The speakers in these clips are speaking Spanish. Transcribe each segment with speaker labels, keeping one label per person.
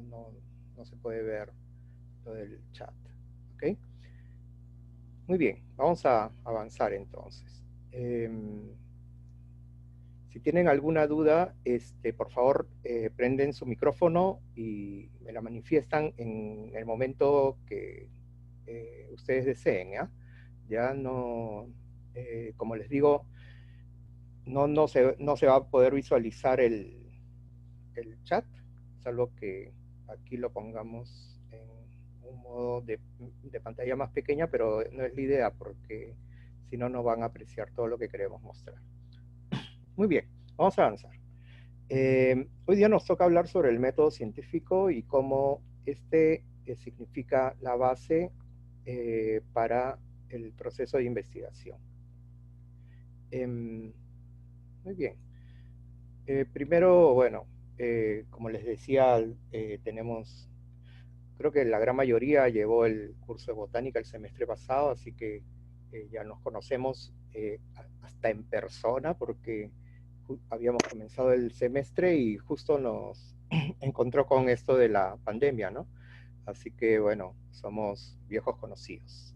Speaker 1: no se puede ver lo del chat. ¿Ok? Muy bien, vamos a avanzar entonces. Si tienen alguna duda, por favor, prenden su micrófono y me la manifiestan en el momento que ustedes deseen, ¿ya? Ya no, como les digo, no se va a poder visualizar el chat, salvo que aquí lo pongamos en un modo de pantalla más pequeña, pero no es la idea porque si no, no van a apreciar todo lo que queremos mostrar. Muy bien, vamos a avanzar. Hoy día nos toca hablar sobre el método científico y cómo significa la base para el proceso de investigación. Muy bien. Primero, bueno, como les decía, tenemos, creo que la gran mayoría llevó el curso de botánica el semestre pasado, así que ya nos conocemos hasta en persona porque habíamos comenzado el semestre y justo nos encontró con esto de la pandemia, ¿no? Así que bueno, somos viejos conocidos.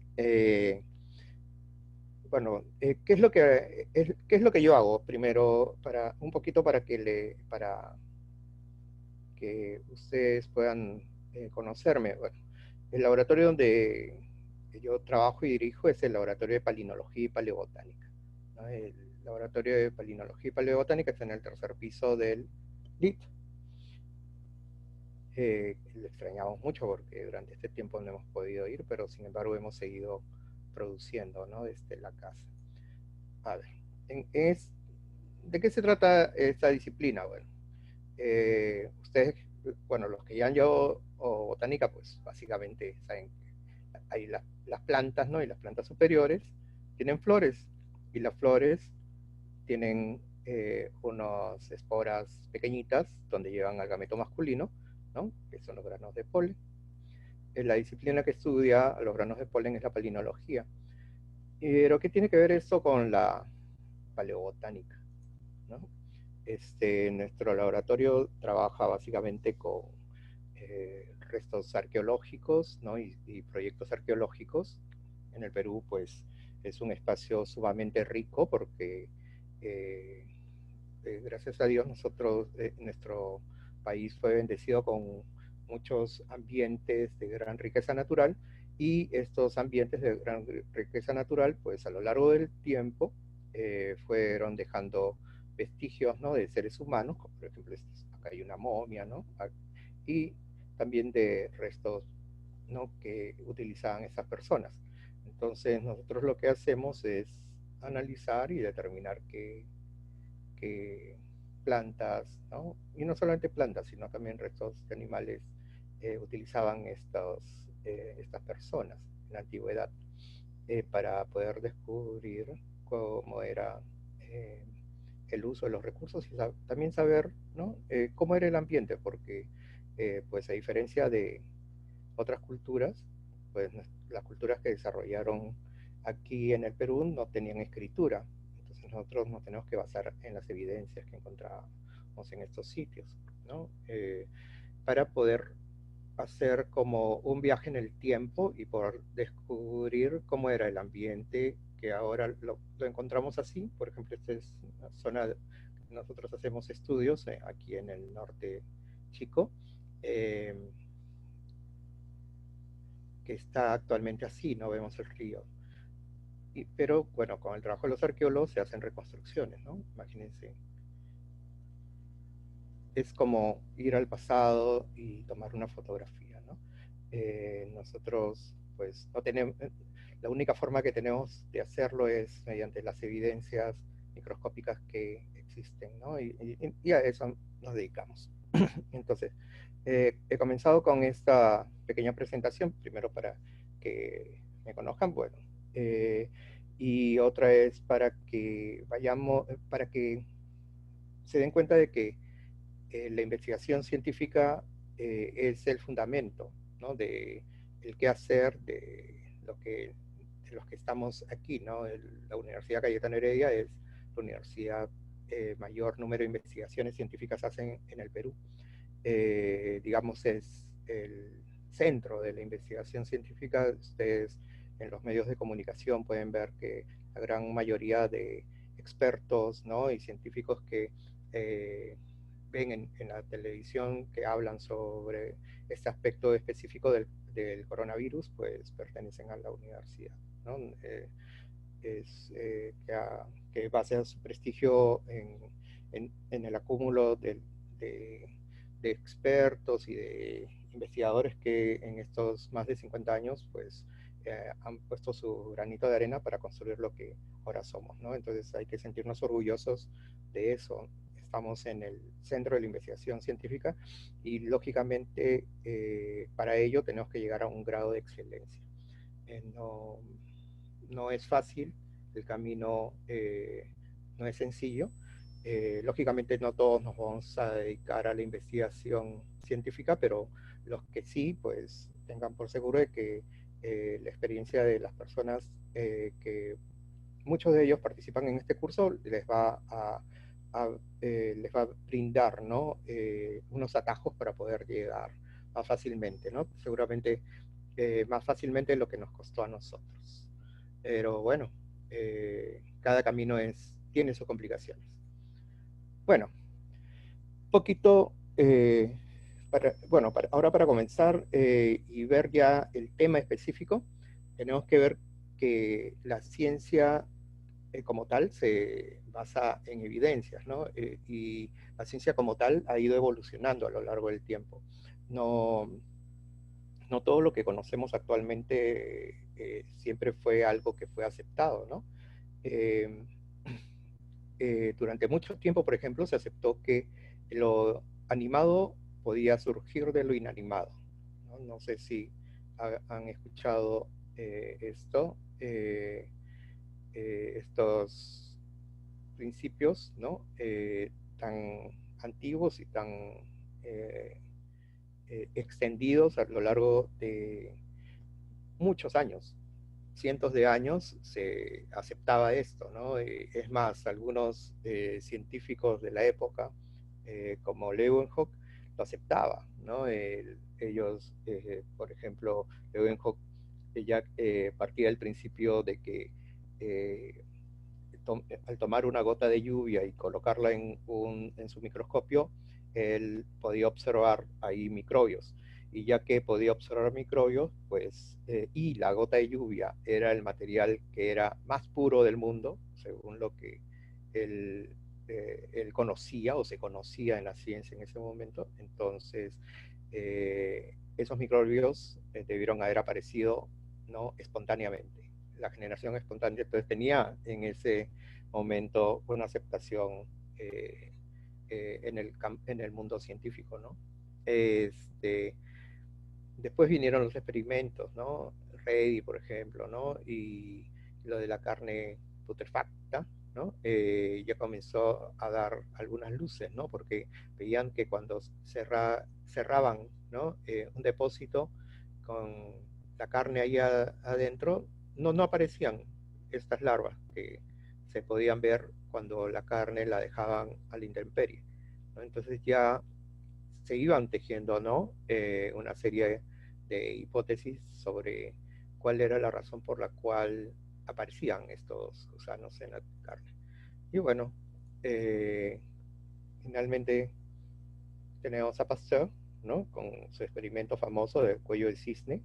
Speaker 1: Bueno, qué es lo que yo hago? Primero, un poquito para que ustedes puedan conocerme. Bueno, el laboratorio donde yo trabajo y dirijo es el laboratorio de palinología y paleobotánica, ¿no? El laboratorio de palinología y paleobotánica está en el tercer piso del LIT. Lo extrañamos mucho porque durante este tiempo no hemos podido ir, pero sin embargo hemos seguido produciendo, ¿no? Desde la casa. A ver, ¿de qué se trata esta disciplina? Bueno, ustedes, bueno, los que ya han llevado botánica, pues básicamente saben que hay las plantas, ¿no? Y las plantas superiores tienen flores, y las flores tienen unas esporas pequeñitas donde llevan al gameto masculino, ¿no? Que son los granos de polen. La disciplina que estudia los granos de polen es la palinología. Pero ¿qué tiene que ver esto con la paleobotánica, ¿no? Nuestro laboratorio trabaja básicamente con restos arqueológicos, ¿no? y proyectos arqueológicos. En el Perú, pues, es un espacio sumamente rico porque, gracias a Dios, nuestro país fue bendecido con muchos ambientes de gran riqueza natural, y estos ambientes de gran riqueza natural, pues, a lo largo del tiempo, fueron dejando vestigios, ¿no? De seres humanos, como por ejemplo acá hay una momia, ¿no? Y también de restos, ¿no? Que utilizaban esas personas. Entonces nosotros lo que hacemos es analizar y determinar qué plantas, ¿no? Y no solamente plantas, sino también restos de animales utilizaban estas personas en la antigüedad, para poder descubrir cómo era eh, el uso de los recursos y también saber, ¿no? Cómo era el ambiente, porque pues a diferencia de otras culturas, pues las culturas que desarrollaron aquí en el Perú no tenían escritura. Entonces nosotros nos tenemos que basar en las evidencias que encontramos en estos sitios, ¿no? Para poder hacer como un viaje en el tiempo y poder descubrir cómo era el ambiente, que ahora lo encontramos así. Por ejemplo, esta es una zona, nosotros hacemos estudios aquí en el norte chico, eh, que está actualmente así, no vemos el río. Pero bueno, con el trabajo de los arqueólogos se hacen reconstrucciones, ¿no? Imagínense, es como ir al pasado y tomar una fotografía, ¿no? Nosotros, pues, no tenemos, la única forma que tenemos de hacerlo es mediante las evidencias microscópicas que existen, ¿no? Y a eso nos dedicamos. Entonces, he comenzado con esta pequeña presentación, primero para que me conozcan, bueno, y otra es para que para que se den cuenta de que la investigación científica es el fundamento, ¿no? De el qué hacer de los que estamos aquí, ¿no? La Universidad Cayetano Heredia es la universidad mayor número de investigaciones científicas hacen en el Perú. digamos, es el centro de la investigación científica. Ustedes en los medios de comunicación pueden ver que la gran mayoría de expertos, ¿no?, y científicos que ven en la televisión que hablan sobre este aspecto específico del coronavirus, pues pertenecen a la universidad, ¿no? Que base a su prestigio en el acúmulo de expertos y de investigadores que en estos más de 50 años pues han puesto su granito de arena para construir lo que ahora somos, ¿no? Entonces hay que sentirnos orgullosos de eso. Estamos en el centro de la investigación científica y lógicamente para ello tenemos que llegar a un grado de excelencia. No, no es fácil, el camino no es sencillo. Lógicamente no todos nos vamos a dedicar a la investigación científica, pero los que sí, pues tengan por seguro de que la experiencia de las personas que muchos de ellos participan en este curso les va a brindar, ¿no?, unos atajos para poder llegar más fácilmente, ¿no? Seguramente más fácilmente de lo que nos costó a nosotros. Pero bueno, cada camino tiene sus complicaciones. Bueno, un poquito, ahora para comenzar y ver ya el tema específico, tenemos que ver que la ciencia como tal se basa en evidencias, ¿no? Y la ciencia como tal ha ido evolucionando a lo largo del tiempo. No, no todo lo que conocemos actualmente siempre fue algo que fue aceptado, ¿no? Eh, durante mucho tiempo, por ejemplo, se aceptó que lo animado podía surgir de lo inanimado, ¿no? No sé si han escuchado esto, estos principios, ¿no? Tan antiguos y tan eh, extendidos a lo largo de muchos años, cientos de años, se aceptaba esto, ¿no? Es más, algunos científicos de la época, como Leeuwenhoek, lo aceptaba, ¿no? Ellos, por ejemplo, Leeuwenhoek ya partía del principio de que eh, al tomar una gota de lluvia y colocarla en su microscopio, él podía observar ahí microbios. Y ya que podía observar microbios, pues, y la gota de lluvia era el material que era más puro del mundo, según lo que él, él conocía o se conocía en la ciencia en ese momento, entonces esos microbios debieron haber aparecido, ¿no?, espontáneamente. La generación espontánea, entonces tenía en ese momento una aceptación en el mundo científico, ¿no? Este, después vinieron los experimentos, ¿no? Reddy, por ejemplo, ¿no? Y lo de la carne putrefacta, ¿no? Ya comenzó a dar algunas luces, ¿no? Porque veían que cuando cerraban, ¿no?, un depósito con la carne ahí adentro, no aparecían estas larvas que se podían ver cuando la carne la dejaban a la intemperie, ¿no? Entonces ya se iban tejiendo, ¿no?, una serie de hipótesis sobre cuál era la razón por la cual aparecían estos gusanos en la carne. Y bueno, finalmente tenemos a Pasteur, ¿no?, con su experimento famoso del cuello del cisne,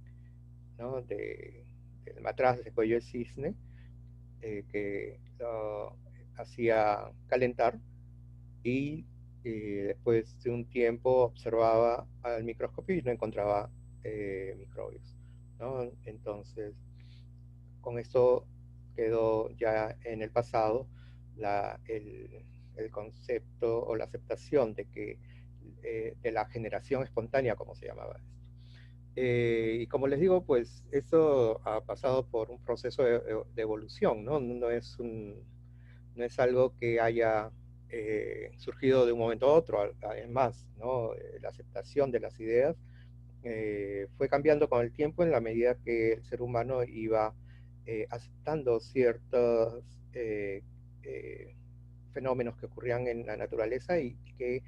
Speaker 1: ¿no?, del matraz de cuello del cisne, que lo hacía calentar y después de un tiempo observaba al microscopio y no encontraba microbios, ¿no? Entonces, con esto quedó ya en el pasado el concepto o la aceptación de que de la generación espontánea, como se llamaba esto. Y como les digo, pues eso ha pasado por un proceso de evolución, ¿no? No es algo que haya surgido de un momento a otro, además, ¿no? La aceptación de las ideas fue cambiando con el tiempo en la medida que el ser humano iba aceptando ciertos eh, eh, fenómenos que ocurrían en la naturaleza y que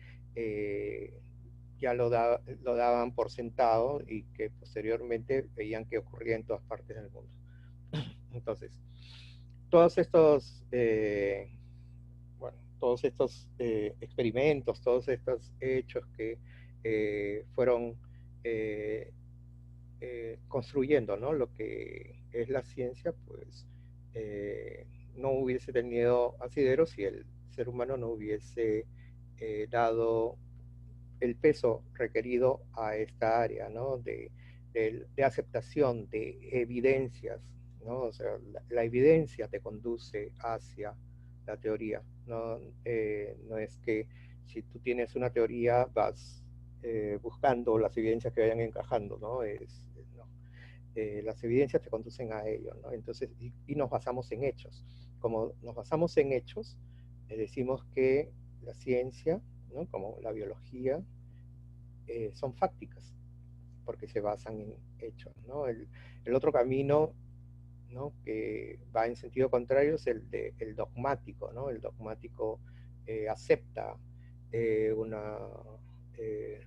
Speaker 1: ya lo daban por sentado y que posteriormente veían que ocurría en todas partes del mundo. Entonces, todos estos, todos estos experimentos, todos estos hechos que fueron construyendo, ¿no?, lo que es la ciencia, pues no hubiese tenido asidero si el ser humano no hubiese dado el peso requerido a esta área, ¿no?, de aceptación de evidencias, ¿no? O sea, la evidencia te conduce hacia la teoría, ¿no? No es que si tú tienes una teoría vas buscando las evidencias que vayan encajando, ¿no? No. Las evidencias te conducen a ello, ¿no? Entonces, y nos basamos en hechos. Como nos basamos en hechos, decimos que la ciencia, ¿no?, como la biología, son fácticas, porque se basan en hechos, ¿no? El otro camino, ¿no?, que va en sentido contrario es el dogmático, ¿no? El dogmático acepta una, eh,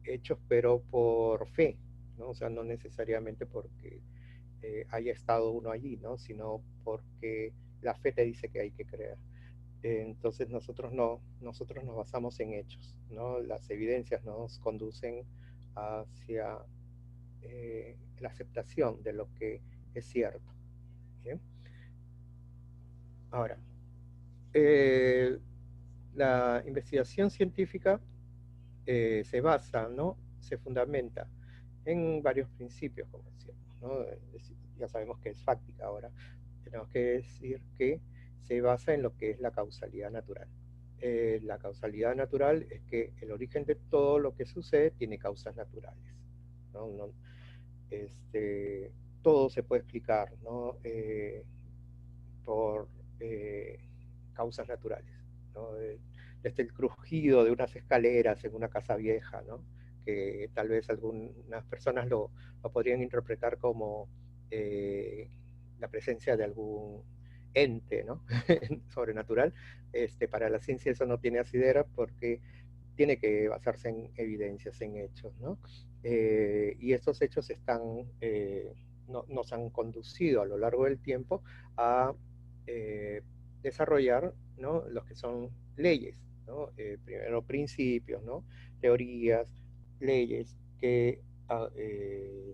Speaker 1: hechos, pero por fe, ¿no? O sea, no necesariamente porque haya estado uno allí, ¿no?, sino porque la fe te dice que hay que creer. Entonces nosotros nos basamos en hechos, ¿no? Las evidencias nos conducen hacia la aceptación de lo que es cierto. ¿Bien? Ahora, la investigación científica se basa, ¿no?, se fundamenta en varios principios, como decíamos, ¿no? Ya sabemos que es fáctica. Ahora tenemos que decir que se basa en lo que es la causalidad natural. La causalidad natural es que el origen de todo lo que sucede tiene causas naturales, ¿no? Todo se puede explicar, ¿no?, por causas naturales, ¿no? Desde el crujido de unas escaleras en una casa vieja, ¿no?, que tal vez algunas personas lo podrían interpretar como la presencia de algún ente, ¿no?, sobrenatural. Para la ciencia eso no tiene asidera porque tiene que basarse en evidencias, en hechos, ¿no? Y estos hechos nos han conducido a lo largo del tiempo a eh, desarrollar, ¿no?, los que son leyes, ¿no? Primero principios, ¿no?, teorías, leyes que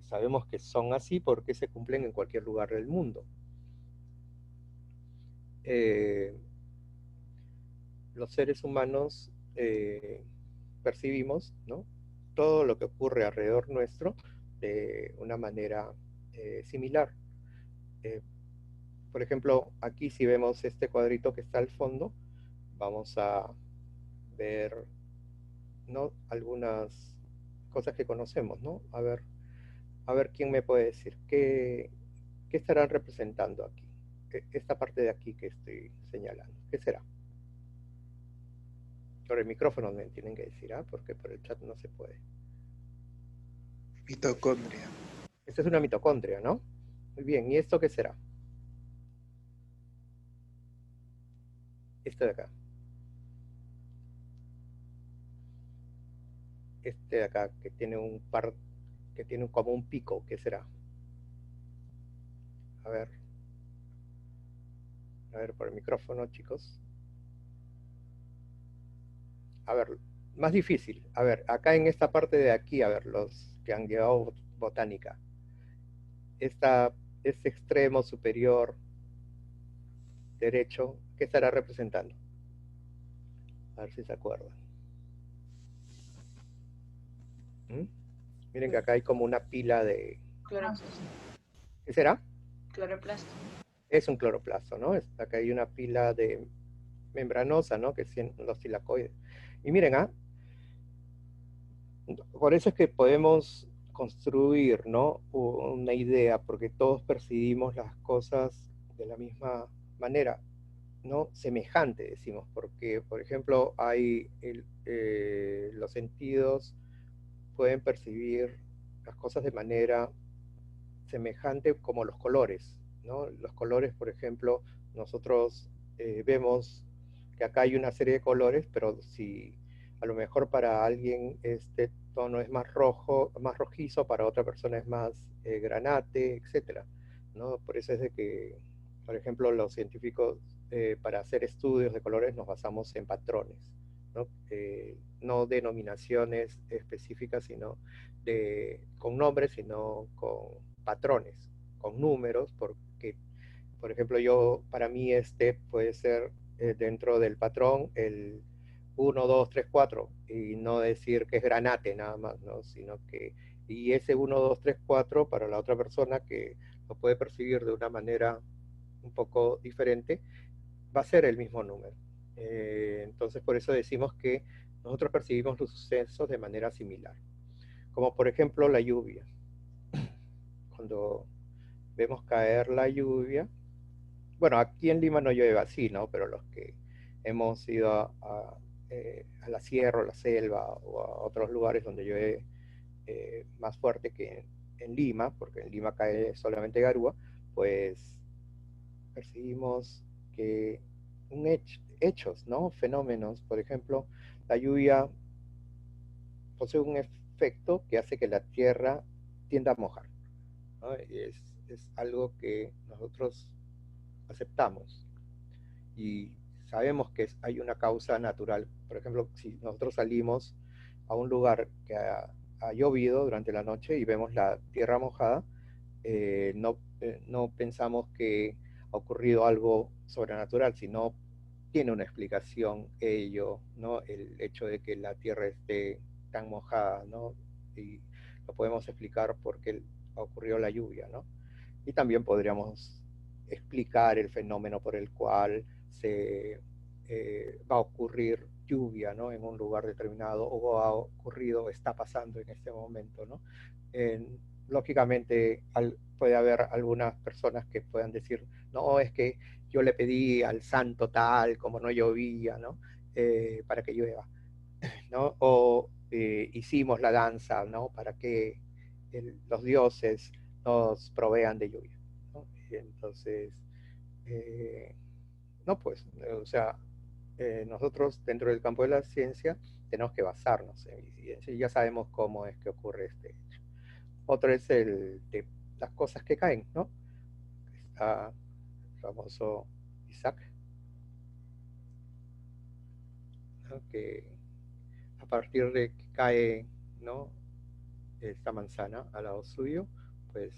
Speaker 1: sabemos que son así porque se cumplen en cualquier lugar del mundo. Los seres humanos percibimos, ¿no?, todo lo que ocurre alrededor nuestro de una manera similar. Eh, por ejemplo, aquí si vemos este cuadrito que está al fondo, vamos a ver, ¿no?, algunas cosas que conocemos, ¿no? A ver quién me puede decir qué estarán representando aquí. Esta parte de aquí que estoy señalando, ¿qué será? Por el micrófono me tienen que decir, ¿ah? Porque por el chat no se puede.
Speaker 2: Mitocondria.
Speaker 1: Esta es una mitocondria, ¿no? Muy bien, ¿y esto qué será? Esto de acá. Este de acá, que tiene que tiene como un pico, ¿qué será? A ver por el micrófono, chicos. A ver, más difícil. A ver, acá en esta parte de aquí, a ver, los que han llevado botánica. Este extremo superior derecho, ¿qué estará representando? A ver si se acuerdan. ¿Mm? Miren que acá hay como una pila de...
Speaker 3: Cloroplasto.
Speaker 1: ¿Qué será?
Speaker 3: Cloroplasto.
Speaker 1: Es un cloroplasto, ¿no? Acá hay una pila de membranosa, ¿no?, que son los tilacoides. Y miren, por eso es que podemos construir, ¿no?, una idea, porque todos percibimos las cosas de la misma manera, ¿no? Semejante, decimos, porque, por ejemplo, los sentidos pueden percibir las cosas de manera semejante como los colores, ¿no? Los colores, por ejemplo, nosotros vemos que acá hay una serie de colores, pero si A lo mejor para alguien este tono es más rojo, más rojizo, para otra persona es más granate, etcétera, ¿no? Por eso es de que, por ejemplo, los científicos para hacer estudios de colores nos basamos en patrones, ¿no? No denominaciones específicas, sino con nombres, sino con patrones, con números, porque, por ejemplo, para mí este puede ser dentro del patrón el 1, 2, 3, 4 y no decir que es granate nada más, ¿no? Sino que, y ese 1, 2, 3, 4 para la otra persona que lo puede percibir de una manera un poco diferente, va a ser el mismo número. Entonces, por eso decimos que nosotros percibimos los sucesos de manera similar. Como por ejemplo la lluvia. Cuando vemos caer la lluvia, bueno, aquí en Lima no llueve así, ¿no? Pero los que hemos ido a la sierra, a la selva o a otros lugares donde llueve más fuerte que en Lima, porque en Lima cae solamente garúa, pues percibimos que hechos, ¿no? Fenómenos, por ejemplo, la lluvia posee un efecto que hace que la tierra tienda a mojar, ¿no? Es algo que nosotros aceptamos y sabemos que hay una causa natural. Por ejemplo, si nosotros salimos a un lugar que ha llovido durante la noche y vemos la tierra mojada, no pensamos que ha ocurrido algo sobrenatural, sino tiene una explicación ello, ¿no? El hecho de que la tierra esté tan mojada, ¿no? Y lo podemos explicar porque ocurrió la lluvia, ¿no? Y también podríamos explicar el fenómeno por el cual va a ocurrir lluvia, ¿no? En un lugar determinado, o ha ocurrido, está pasando en este momento, ¿no? Lógicamente puede haber algunas personas que puedan decir, no, es que yo le pedí al santo tal, como no llovía, ¿no? Para que llueva, ¿no? O hicimos la danza, ¿no? Para que los dioses nos provean de lluvia, ¿no? Y entonces, eh, no, pues, o sea, nosotros dentro del campo de la ciencia tenemos que basarnos en evidencia y ya sabemos cómo es que ocurre este hecho. Otro es el de las cosas que caen, ¿no? Está el famoso Isaac, ¿no? Que a partir de que cae, ¿no? Esta manzana al lado suyo, pues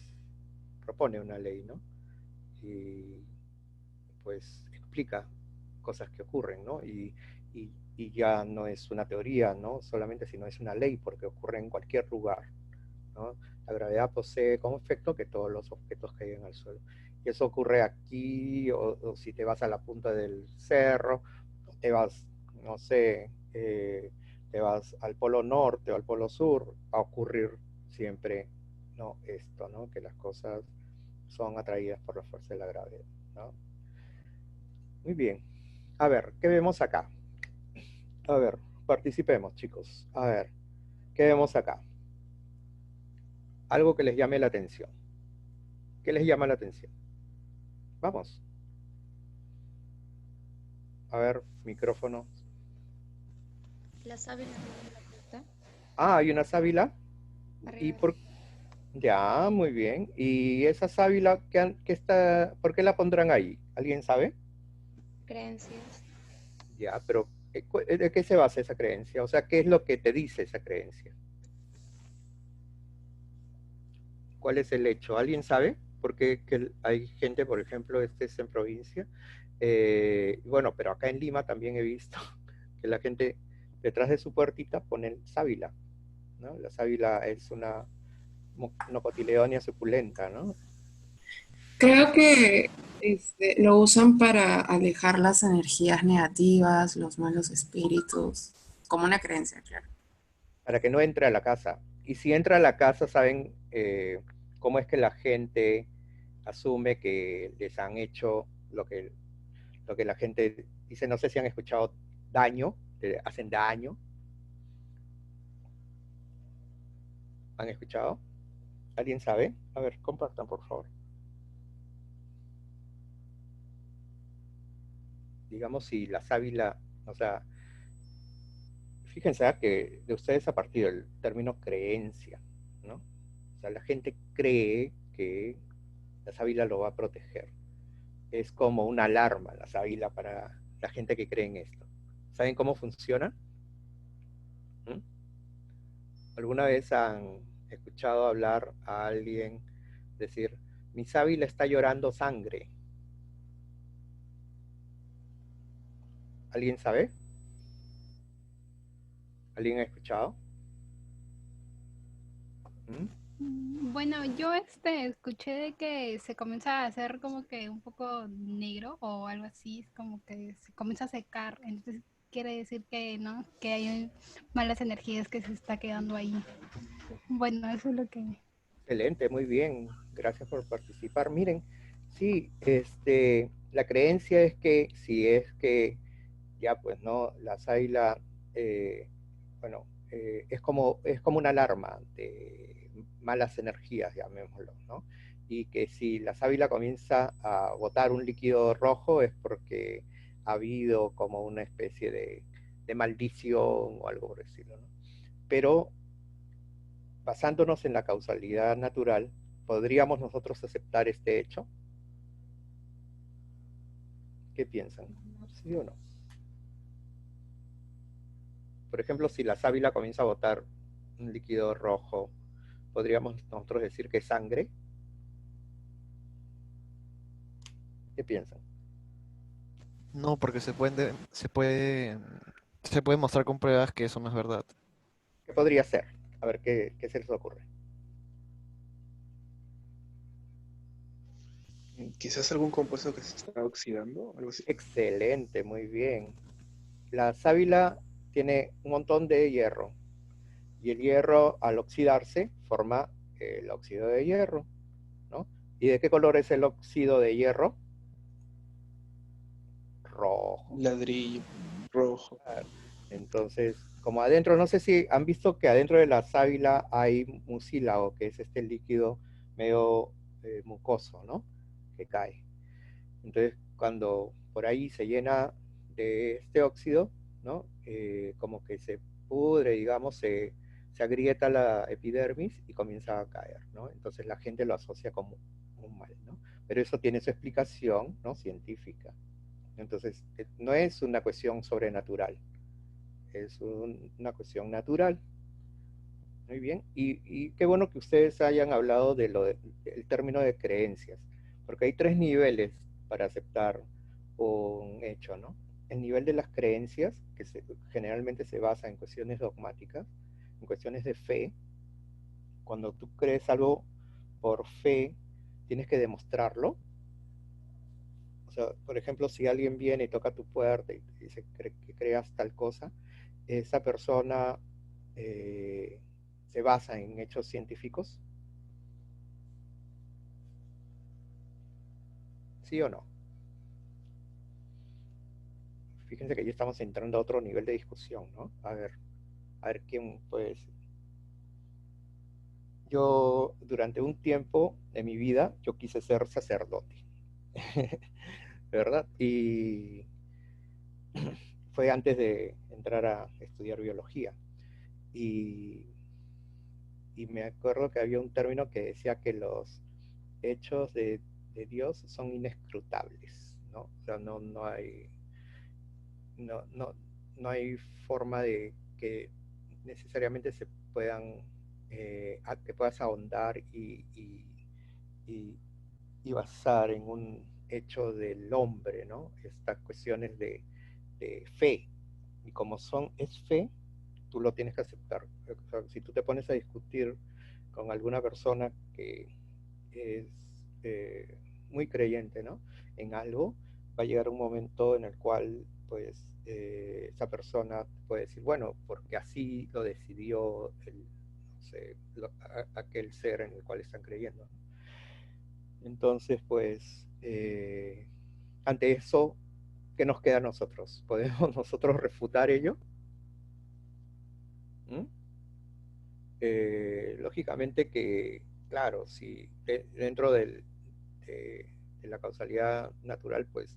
Speaker 1: propone una ley, ¿no? Y pues explica cosas que ocurren, ¿no? Y ya no es una teoría, ¿no? Solamente, sino es una ley, porque ocurre en cualquier lugar, ¿no? La gravedad posee como efecto que todos los objetos caigan al suelo. Y eso ocurre aquí, o si te vas a la punta del cerro, o te vas, no sé, te vas al polo norte o al polo sur, va a ocurrir siempre, ¿no? Esto, ¿no? Que las cosas son atraídas por la fuerza de la gravedad, ¿no? Muy bien. A ver, ¿qué vemos acá? A ver, participemos, chicos. A ver, ¿qué vemos acá? Algo que les llame la atención. ¿Qué les llama la atención? Vamos. A ver, micrófono.
Speaker 2: La sábila arriba de la puerta.
Speaker 1: Ah, hay una sábila. ¿Y
Speaker 2: Arriba.
Speaker 1: Ya, muy bien. ¿Y esa sábila por qué la pondrán ahí? ¿Alguien sabe?
Speaker 2: Creencias.
Speaker 1: Ya, pero ¿de qué se basa esa creencia? O sea, ¿qué es lo que te dice esa creencia? ¿Cuál es el hecho? ¿Alguien sabe? Porque hay gente, por ejemplo, este es en provincia. Bueno, pero acá en Lima también he visto que la gente detrás de su puertita pone sábila, ¿no? La sábila es una cotiledonia suculenta, ¿no?
Speaker 3: Creo que lo usan para alejar las energías negativas, los malos espíritus, como una creencia, claro.
Speaker 1: Para que no entre a la casa. Y si entra a la casa, ¿saben cómo es que la gente asume que les han hecho lo que la gente dice? No sé si han escuchado daño, hacen daño. ¿Han escuchado? ¿Alguien sabe? A ver, compartan, por favor. Digamos, si la sábila, o sea, fíjense que de ustedes ha partido el término creencia, ¿no? O sea, la gente cree que la sábila lo va a proteger. Es como una alarma la sábila para la gente que cree en esto. ¿Saben cómo funciona? ¿Mm? ¿Alguna vez han escuchado hablar a alguien decir, mi sábila está llorando sangre? ¿Alguien sabe? ¿Alguien ha escuchado? ¿Mm?
Speaker 2: Bueno, yo escuché de que se comienza a hacer como que un poco negro o algo así, es como que se comienza a secar, entonces quiere decir que no, que hay malas energías que se está quedando ahí. Bueno, eso es lo que...
Speaker 1: Excelente, muy bien. Gracias por participar. Miren, sí, la creencia es que si es que ya pues no, la sábila, bueno, es como una alarma de malas energías, llamémoslo, ¿no? Y que si la sábila comienza a botar un líquido rojo es porque ha habido como una especie de maldición o algo por decirlo, ¿no? Pero basándonos en la causalidad natural, ¿podríamos nosotros aceptar este hecho? ¿Qué piensan? ¿Sí o no? Por ejemplo, si la sábila comienza a botar un líquido rojo, ¿podríamos nosotros decir que es sangre? ¿Qué piensan?
Speaker 4: No, porque se puede mostrar con pruebas que eso no es verdad.
Speaker 1: ¿Qué podría ser? A ver, ¿qué se les ocurre?
Speaker 5: Quizás algún compuesto que se está oxidando, algo así.
Speaker 1: Excelente, muy bien. La sábila tiene un montón de hierro y el hierro al oxidarse forma el óxido de hierro, ¿no? ¿Y de qué color es el óxido de hierro? Rojo.
Speaker 5: Ladrillo rojo.
Speaker 1: Entonces, como adentro, no sé si han visto que adentro de la sábila hay mucílago, que es este líquido medio mucoso, ¿no? Que cae. Entonces, cuando por ahí se llena de este óxido, ¿no? Como que se pudre, digamos, se agrieta la epidermis y comienza a caer, ¿no? Entonces la gente lo asocia como un mal, ¿no? Pero eso tiene su explicación, ¿no? Científica. Entonces, no es una cuestión sobrenatural, es una cuestión natural. Muy bien. Y qué bueno que ustedes hayan hablado del término de creencias, porque hay tres niveles para aceptar un hecho, ¿no? El nivel de las creencias, que generalmente se basa en cuestiones dogmáticas, en cuestiones de fe. Cuando tú crees algo por fe, tienes que demostrarlo. O sea, por ejemplo, si alguien viene y toca tu puerta y te dice que creas tal cosa, esa persona se basa en hechos científicos, ¿sí o no? Fíjense que ya estamos entrando a otro nivel de discusión, ¿no? A ver quién puede decir. Yo, durante un tiempo de mi vida, yo quise ser sacerdote, ¿verdad? Y fue antes de entrar a estudiar biología. Y, y me acuerdo que había un término que decía que los hechos de Dios son inescrutables, ¿no? O sea, no, no hay forma de que necesariamente se puedan, que puedas ahondar y, y basar en un hecho del hombre, ¿no? Estas cuestiones de fe. Y como es fe, tú lo tienes que aceptar. O sea, si tú te pones a discutir con alguna persona que es muy creyente, ¿no? En algo, va a llegar un momento en el cual, pues, esa persona puede decir, bueno, porque así lo decidió no sé, aquel ser en el cual están creyendo, ¿no? Entonces, pues, ante eso, ¿qué nos queda a nosotros? ¿Podemos nosotros refutar ello? ¿Mm? Lógicamente que, claro, si dentro de, de la causalidad natural, pues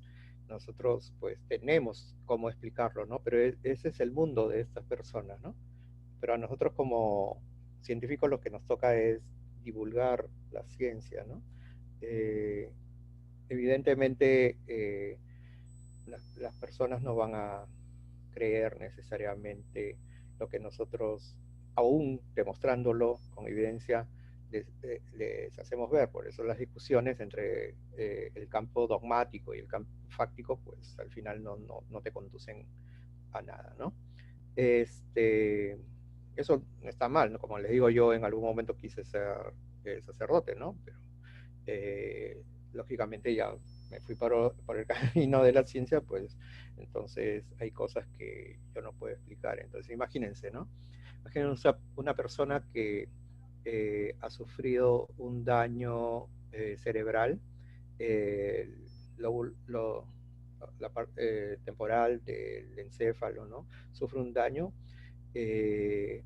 Speaker 1: nosotros pues tenemos cómo explicarlo, ¿no? Pero ese es el mundo de estas personas, ¿no? Pero a nosotros como científicos lo que nos toca es divulgar la ciencia, ¿no? Eh, evidentemente las personas no van a creer necesariamente lo que nosotros, aún demostrándolo con evidencia, les hacemos ver. Por eso las discusiones entre el campo dogmático y el campo fáctico, pues al final no te conducen a nada, ¿no? Eso no está mal, ¿no? Como les digo, yo en algún momento quise ser sacerdote, ¿no? Pero lógicamente ya me fui por el camino de la ciencia, pues entonces hay cosas que yo no puedo explicar. Entonces imagínense, ¿no? Imagínense una persona que ha sufrido un daño cerebral, eh, lo, lo, la parte temporal del encéfalo, ¿no? Sufre un daño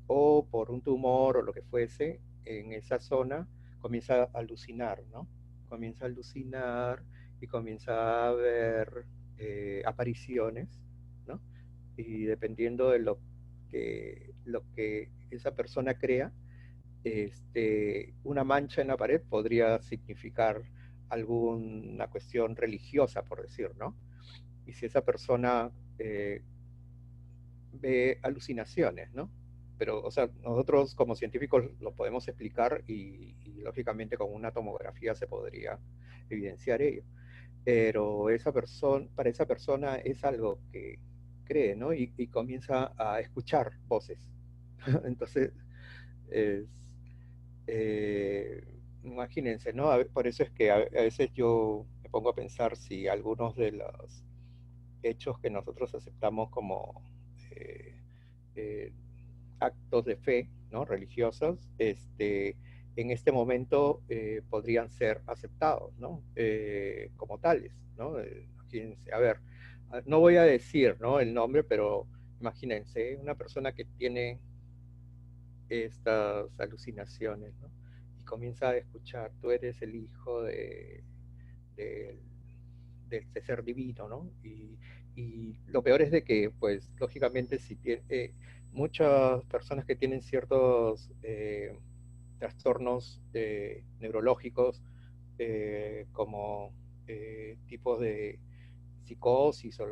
Speaker 1: o por un tumor o lo que fuese en esa zona, comienza a alucinar, ¿no? Comienza a alucinar y comienza a ver apariciones, ¿no? Y dependiendo de lo que esa persona crea, una mancha en la pared podría significar alguna cuestión religiosa, por decir, ¿no? Y si esa persona ve alucinaciones, ¿no? Pero, o sea, nosotros como científicos lo podemos explicar y lógicamente con una tomografía se podría evidenciar ello. Pero para esa persona es algo que cree, ¿no? Y comienza a escuchar voces. Entonces, es, imagínense, ¿no? Por eso es que a veces yo me pongo a pensar si algunos de los hechos que nosotros aceptamos como eh, actos de fe, ¿no? Religiosos, en este momento podrían ser aceptados, ¿no? Como tales, ¿no? Imagínense, a ver, no voy a decir, ¿no? El nombre, pero imagínense, una persona que tiene estas alucinaciones, ¿no? Y comienza a escuchar, tú eres el hijo de, de este ser divino, ¿no? Y lo peor es de que, pues, lógicamente, si tiene, muchas personas que tienen ciertos trastornos neurológicos, como tipos de psicosis o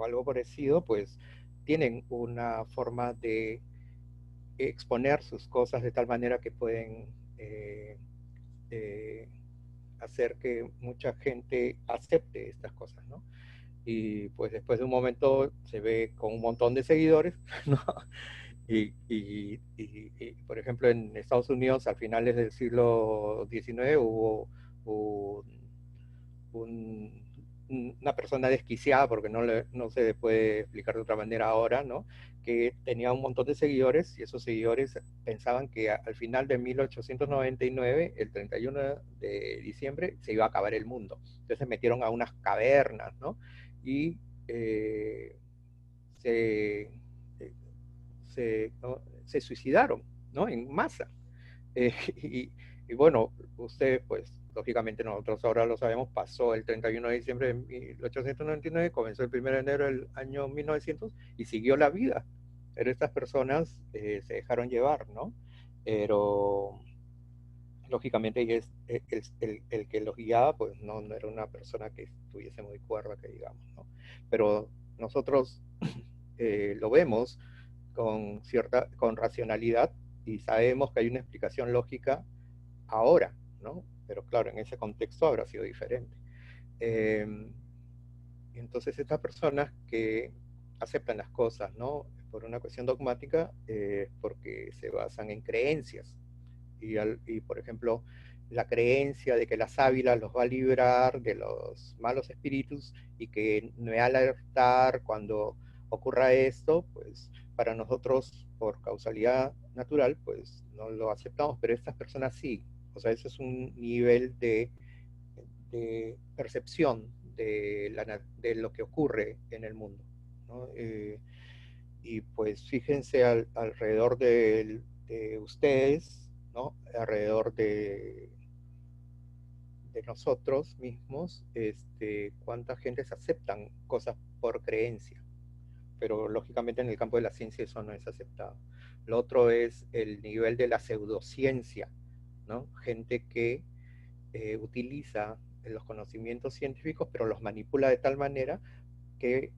Speaker 1: algo parecido, pues tienen una forma de exponer sus cosas de tal manera que pueden eh, hacer que mucha gente acepte estas cosas, ¿no? Y pues después de un momento se ve con un montón de seguidores, ¿no? Por ejemplo, en Estados Unidos, a finales del siglo XIX, hubo un, una persona desquiciada, porque no se puede explicar de otra manera ahora, ¿no? Que tenía un montón de seguidores y esos seguidores pensaban que al final de 1899, el 31 de diciembre, se iba a acabar el mundo. Entonces se metieron a unas cavernas, ¿no? Y se, se suicidaron, ¿no? En masa. Y, y, bueno, usted, pues, lógicamente nosotros ahora lo sabemos, pasó el 31 de diciembre de 1899, comenzó el 1 de enero del año 1900 y siguió la vida. Pero estas personas se dejaron llevar, ¿no? Pero lógicamente el que los guiaba, pues no era una persona que estuviese muy cuerda, que digamos, ¿no? Pero nosotros lo vemos con racionalidad y sabemos que hay una explicación lógica ahora, ¿no? Pero claro, en ese contexto habrá sido diferente. Entonces estas personas que aceptan las cosas, ¿no? Por una cuestión dogmática, porque se basan en creencias. Y por ejemplo, la creencia de que la sábila los va a librar de los malos espíritus y que me va a alertar cuando ocurra esto, pues para nosotros, por causalidad natural, pues no lo aceptamos, pero estas personas sí. O sea, ese es un nivel de percepción de lo que ocurre en el mundo, ¿no? Y pues fíjense alrededor de ustedes, ¿no? Alrededor de de nosotros mismos, cuánta gente se aceptan cosas por creencia, pero lógicamente en el campo de la ciencia eso no es aceptado. Lo otro es el nivel de la pseudociencia, ¿no? Gente que utiliza los conocimientos científicos, pero los manipula de tal manera que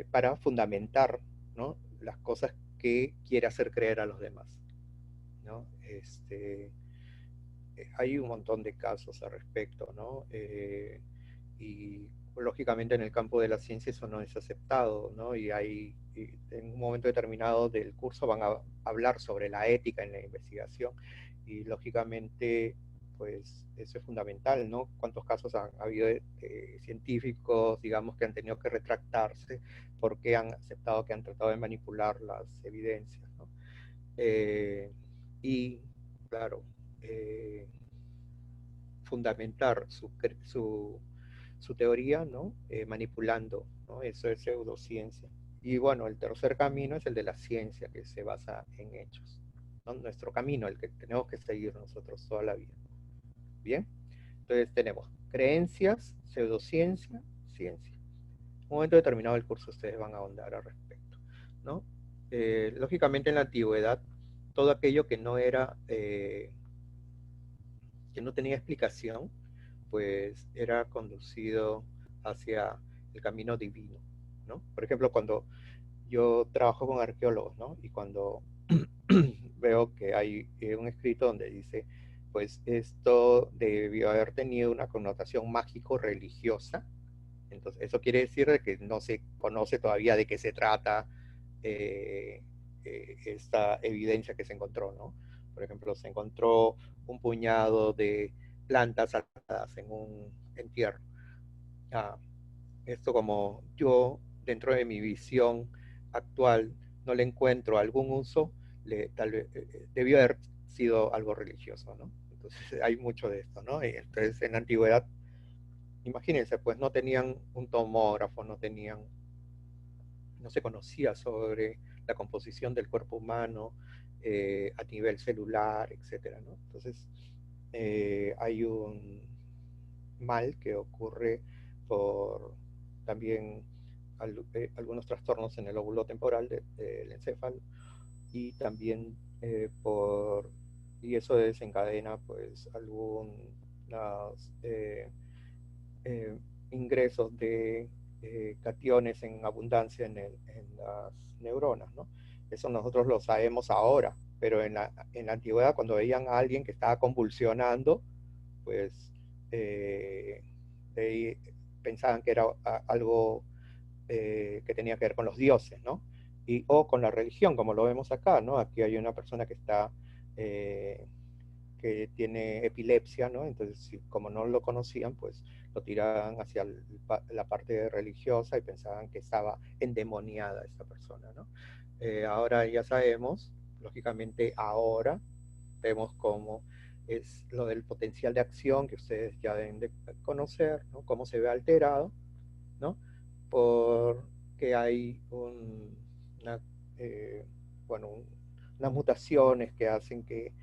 Speaker 1: para fundamentar, ¿no?, las cosas que quiere hacer creer a los demás, ¿no? Hay un montón de casos al respecto, ¿no? Y lógicamente en el campo de la ciencia eso no es aceptado, ¿no? Y en un momento determinado del curso van a hablar sobre la ética en la investigación, y lógicamente pues eso es fundamental, ¿no? ¿Cuántos casos han habido de científicos, digamos, que han tenido que retractarse porque han aceptado que han tratado de manipular las evidencias, ¿no? Y claro, fundamentar su teoría, ¿no? Manipulando, ¿no? Eso es pseudociencia. Y bueno, el tercer camino es el de la ciencia, que se basa en hechos, ¿no? Nuestro camino, el que tenemos que seguir nosotros toda la vida. Bien, entonces tenemos creencias, pseudociencia, ciencia. En un momento determinado del curso ustedes van a ahondar al respecto, ¿no? Lógicamente en la antigüedad, todo aquello que no era, que no tenía explicación, pues era conducido hacia el camino divino, ¿no? Por ejemplo, cuando yo trabajo con arqueólogos, ¿no? Y cuando veo que hay un escrito donde dice, pues esto debió haber tenido una connotación mágico-religiosa, entonces eso quiere decir de que no se conoce todavía de qué se trata esta evidencia que se encontró, ¿no? Por ejemplo, se encontró un puñado de plantas atadas en un entierro. Ah, esto, como yo, dentro de mi visión actual, no le encuentro algún uso, tal vez debió haber sido algo religioso, ¿no? Entonces hay mucho de esto, ¿no? Y entonces en la antigüedad, imagínense, pues no tenían un tomógrafo, no se conocía sobre la composición del cuerpo humano a nivel celular, etcétera, ¿no? Entonces hay un mal que ocurre por también algunos trastornos en el lóbulo temporal del encéfalo, y también y eso desencadena pues algunos eh, ingresos de cationes en abundancia en las neuronas, ¿no? Eso nosotros lo sabemos ahora, pero en la antigüedad, cuando veían a alguien que estaba convulsionando, pues eh, pensaban que era algo que tenía que ver con los dioses, ¿no? O con la religión, como lo vemos acá, ¿no? Aquí hay una persona eh, que tiene epilepsia, ¿no? Entonces, como no lo conocían, pues lo tiraban hacia la parte religiosa y pensaban que estaba endemoniada esta persona, ¿no? Ahora ya sabemos, lógicamente ahora vemos cómo es lo del potencial de acción que ustedes ya deben de conocer, ¿no? Cómo se ve alterado, ¿no? Porque hay una, bueno, unas mutaciones que hacen que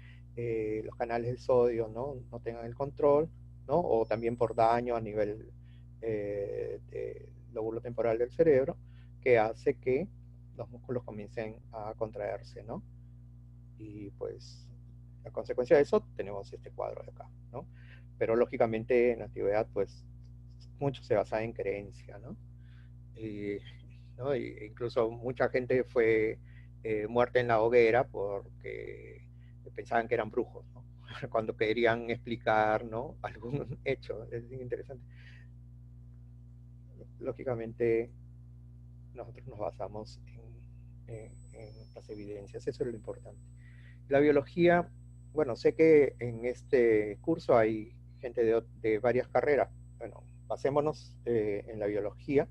Speaker 1: los canales de sodio no tengan el control, ¿no? O también por daño a nivel del lóbulo temporal del cerebro, que hace que los músculos comiencen a contraerse, ¿no? Y pues a consecuencia de eso tenemos este cuadro de acá, ¿no? Pero lógicamente en la antigüedad pues mucho se basaba en creencia, ¿no? Y, ¿no? Y incluso mucha gente fue muerta en la hoguera porque pensaban que eran brujos, ¿no? Cuando querían explicar, ¿no?, algún hecho. Es interesante. Lógicamente nosotros nos basamos en las evidencias, eso es lo importante. La biología, bueno, sé que en este curso hay gente de varias carreras. Bueno, basémonos en la biología,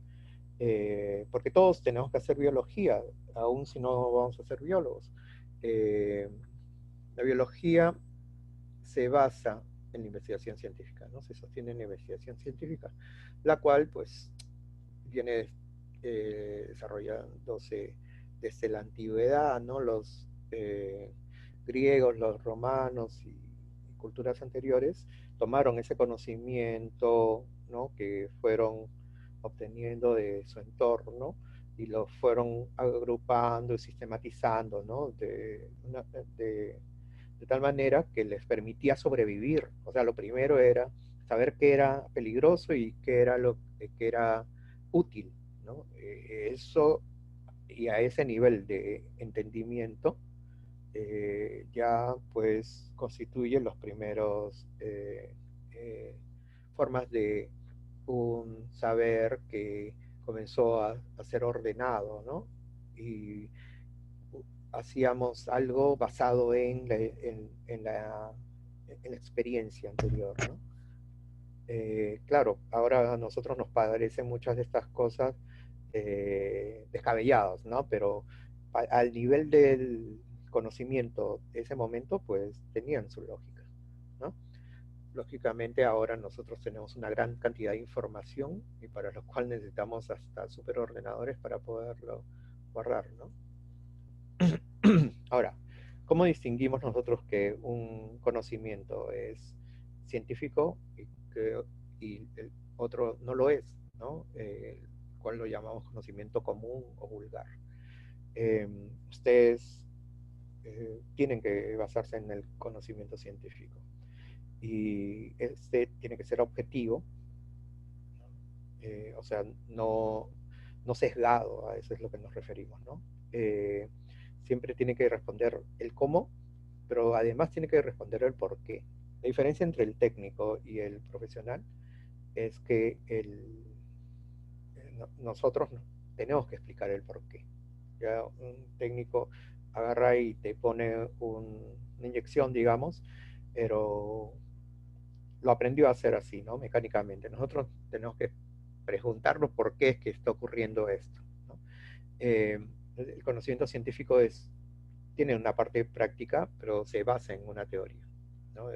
Speaker 1: porque todos tenemos que hacer biología, aun si no vamos a ser biólogos. La biología se basa en la investigación científica, ¿no? Se sostiene en la investigación científica, la cual pues viene desarrollándose desde la antigüedad, ¿no? Los griegos, los romanos y culturas anteriores tomaron ese conocimiento, ¿no?, que fueron obteniendo de su entorno y lo fueron agrupando y sistematizando, ¿no?, de tal manera que les permitía sobrevivir. O sea, lo primero era saber qué era peligroso y qué era lo que era útil, ¿no? Eso, y a ese nivel de entendimiento, ya pues constituye los primeros formas de un saber que comenzó a ser ordenado, ¿no? Y hacíamos algo basado en la experiencia anterior, ¿no? Claro, ahora a nosotros nos parecen muchas de estas cosas descabelladas, ¿no? Pero al nivel del conocimiento de ese momento, pues tenían su lógica, ¿no? Lógicamente ahora nosotros tenemos una gran cantidad de información y para lo cual necesitamos hasta superordenadores para poderlo guardar, ¿no? Ahora, ¿cómo distinguimos nosotros que un conocimiento es científico y el otro no lo es, ¿no? ¿Cuál lo llamamos conocimiento común o vulgar? Ustedes tienen que basarse en el conocimiento científico y este tiene que ser objetivo, o sea, no sesgado, a eso es lo que nos referimos, ¿no? Siempre tiene que responder el cómo, pero además tiene que responder el por qué. La diferencia entre el técnico y el profesional es que nosotros tenemos que explicar el por qué. Ya un técnico agarra y te pone una inyección, digamos, pero lo aprendió a hacer así, ¿no? Mecánicamente. Nosotros tenemos que preguntarnos por qué es que está ocurriendo esto, ¿no? El conocimiento científico tiene una parte práctica, pero se basa en una teoría, ¿no?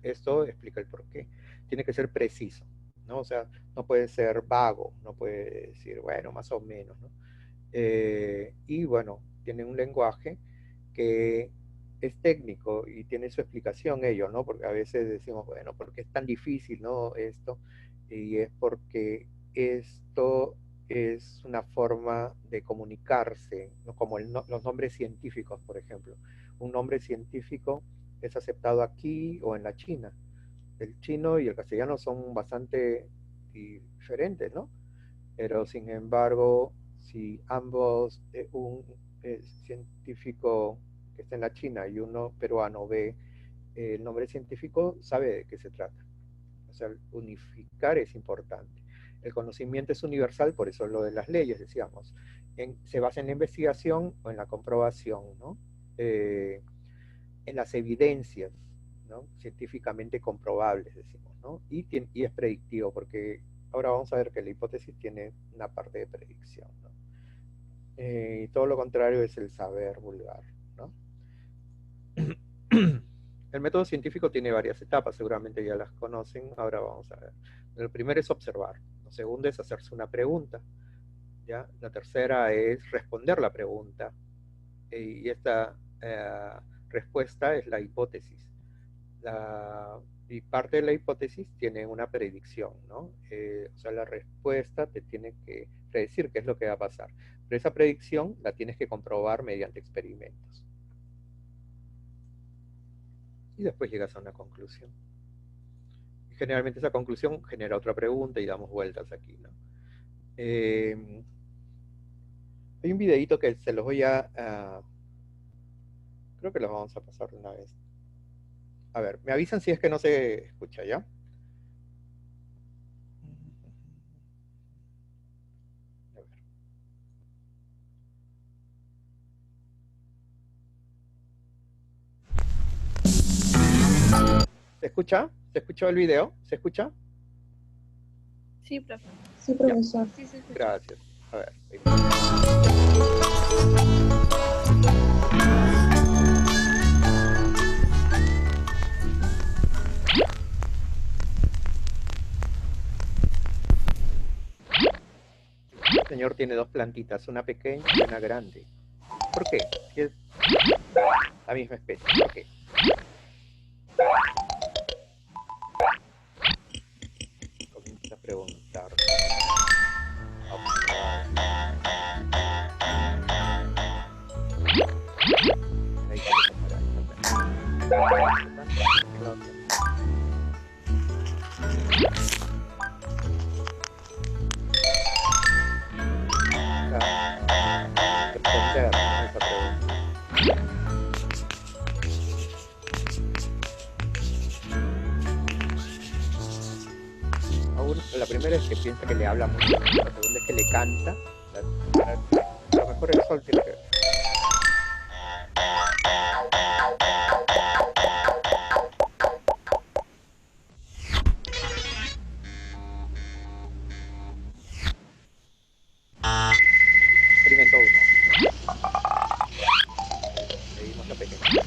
Speaker 1: Esto explica el porqué. Tiene que ser preciso, ¿no? O sea, no puede ser vago, no puede decir, bueno, más o menos, ¿no? Y bueno, tiene un lenguaje que es técnico y tiene su explicación ello, ¿no? Porque a veces decimos, bueno, ¿por qué es tan difícil, no, esto? Y es porque esto es una forma de comunicarse, ¿no? Como los nombres científicos, por ejemplo. Un nombre científico es aceptado aquí o en la China. El chino y el castellano son bastante diferentes, ¿no? Pero sin embargo, si ambos, un científico que está en la China y uno peruano ve el nombre científico, sabe de qué se trata. O sea, unificar es importante. El conocimiento es universal, por eso lo de las leyes, decíamos. Se basa en la investigación o en la comprobación, ¿no? En las evidencias, ¿no? Científicamente comprobables, decimos, ¿no? Y es predictivo, porque ahora vamos a ver que la hipótesis tiene una parte de predicción, ¿no? Y todo lo contrario es el saber vulgar, ¿no? El método científico tiene varias etapas, seguramente ya las conocen, ahora vamos a ver. Lo primero es observar, lo segundo es hacerse una pregunta, ¿ya? La tercera es responder la pregunta, y esta respuesta es la hipótesis. Y parte de la hipótesis tiene una predicción, ¿no? O sea, la respuesta te tiene que predecir qué es lo que va a pasar, pero esa predicción la tienes que comprobar mediante experimentos. Y después llegas a una conclusión. Y generalmente esa conclusión genera otra pregunta y damos vueltas aquí, ¿no? Hay un videito que se los voy creo que los vamos a pasar de una vez. A ver, me avisan si es que no se escucha, ¿ya? A ver. ¿Se escucha? ¿Se escuchó el video? ¿Se escucha?
Speaker 2: Sí, profe.
Speaker 3: Sí, profesor.
Speaker 2: Sí, sí, sí.
Speaker 1: Gracias. A ver. El señor tiene dos plantitas, una pequeña y una grande. ¿Por qué? Si es la misma especie. ¿Por qué? preguntar. Ahí responder a esa pregunta. La primera es que piensa que le habla mucho, la segunda es que le canta, a lo mejor el sol tiene que ver. Experimento 1. Seguimos la pequeña.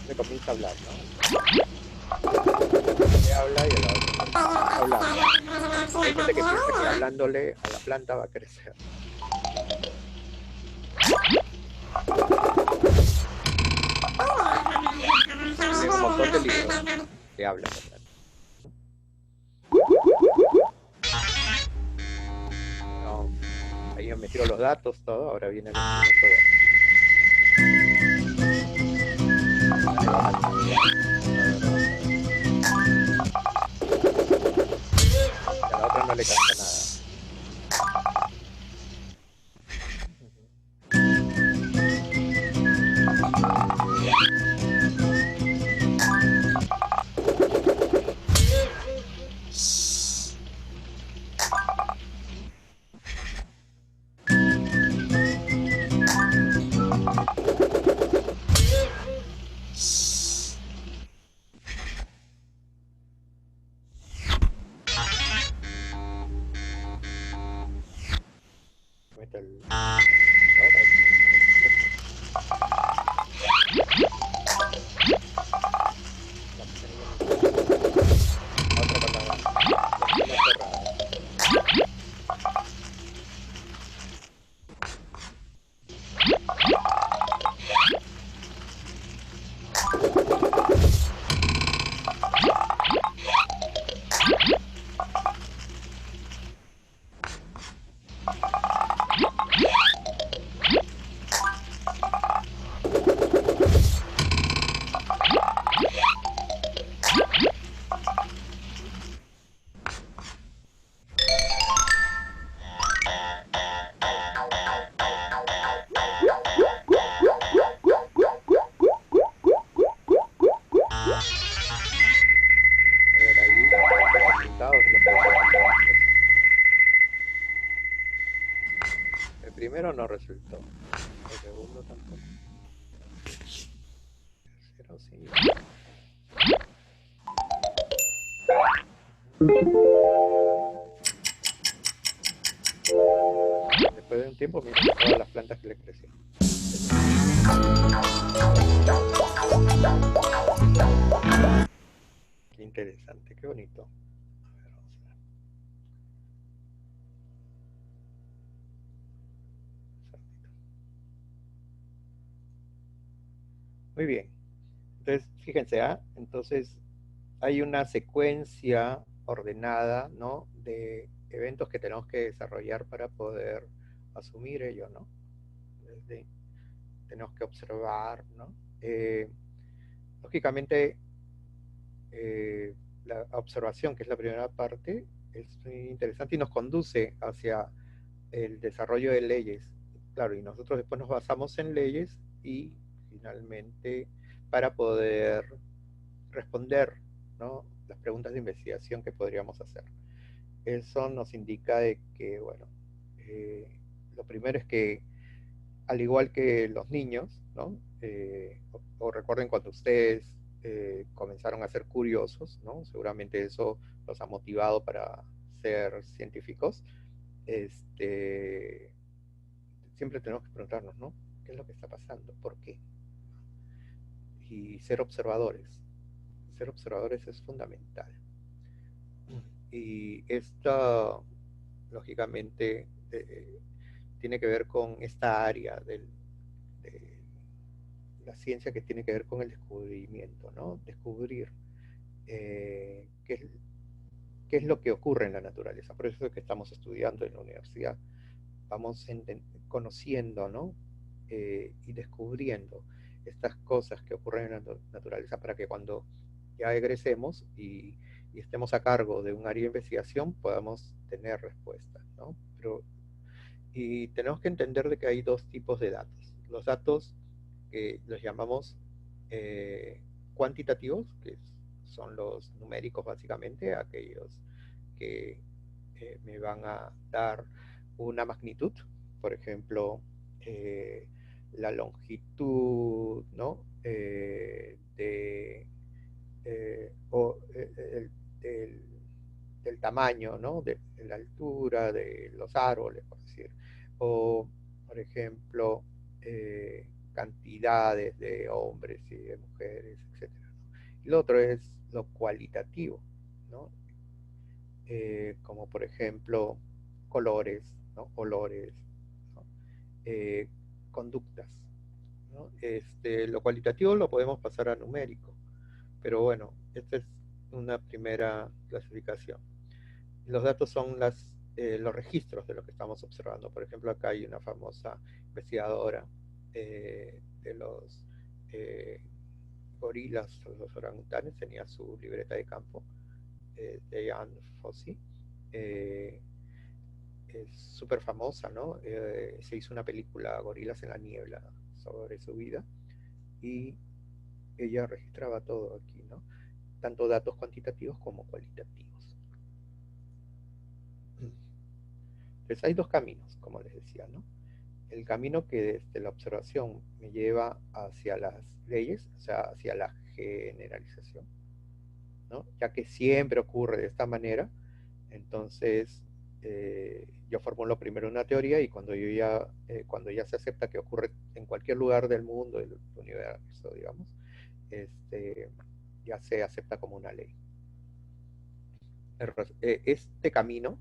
Speaker 1: Le comienza a hablar, ¿no? Le habla y a la otra habla. Hay gente que piensa que hablándole a la planta va a crecer. Tiene un montón de libros que hablan. No, ahí han metido los datos, todo, ahora viene el experimento 2. A la otra no le canta nada. El primero no resultó. El segundo tampoco. El tercero sí. Después de un tiempo, mira todas las plantas que le crecieron. Qué interesante, qué bonito. A ver, vamos a ver. Muy bien. Entonces, fíjense, entonces hay una secuencia ordenada, ¿no?, de eventos que tenemos que desarrollar para poder asumir ello, ¿no? Tenemos que observar, ¿no? Lógicamente, la observación, que es la primera parte, es muy interesante y nos conduce hacia el desarrollo de leyes. Claro, y nosotros después nos basamos en leyes y finalmente para poder responder, ¿no?, las preguntas de investigación que podríamos hacer. Eso nos indica de que, bueno, lo primero es que, al igual que los niños, ¿no? O recuerden cuando ustedes comenzaron a ser curiosos, ¿no? Seguramente eso los ha motivado para ser científicos. Siempre tenemos que preguntarnos, ¿no?, ¿qué es lo que está pasando? ¿Por qué? Y ser observadores. Ser observadores es fundamental. Y esto, lógicamente, tiene que ver con esta área la ciencia que tiene que ver con el descubrimiento, ¿no? Descubrir qué es lo que ocurre en la naturaleza. Por eso es que estamos estudiando en la universidad. Vamos conociendo, ¿no? Y descubriendo estas cosas que ocurren en la naturaleza para que cuando ya egresemos y estemos a cargo de un área de investigación podamos tener respuestas, ¿no? Y tenemos que entender de que hay dos tipos de datos. Los datos que los llamamos cuantitativos, que son los numéricos básicamente, aquellos que me van a dar una magnitud, por ejemplo, la longitud, ¿no? Del, del tamaño, ¿no? De la altura de los árboles, por decir. O, por ejemplo, cantidades de hombres y de mujeres, etc. Y lo otro es lo cualitativo, ¿no? Como por ejemplo colores, ¿no? Olores, ¿no? Conductas, ¿no? Lo cualitativo lo podemos pasar a numérico, pero bueno, esta es una primera clasificación. Los datos son los registros de lo que estamos observando. Por ejemplo, acá hay una famosa investigadora de los gorilas, los orangutanes, tenía su libreta de campo, Diane Fossey. Es súper famosa, ¿no? Se hizo una película, Gorilas en la Niebla, sobre su vida, y ella registraba todo aquí, ¿no? Tanto datos cuantitativos como cualitativos. Entonces hay dos caminos, como les decía, ¿no? El camino que desde la observación me lleva hacia las leyes, o sea, hacia la generalización, ¿no? Ya que siempre ocurre de esta manera, entonces yo formulo primero una teoría y cuando ya se acepta que ocurre en cualquier lugar del mundo, del universo, digamos, ya se acepta como una ley. Este camino,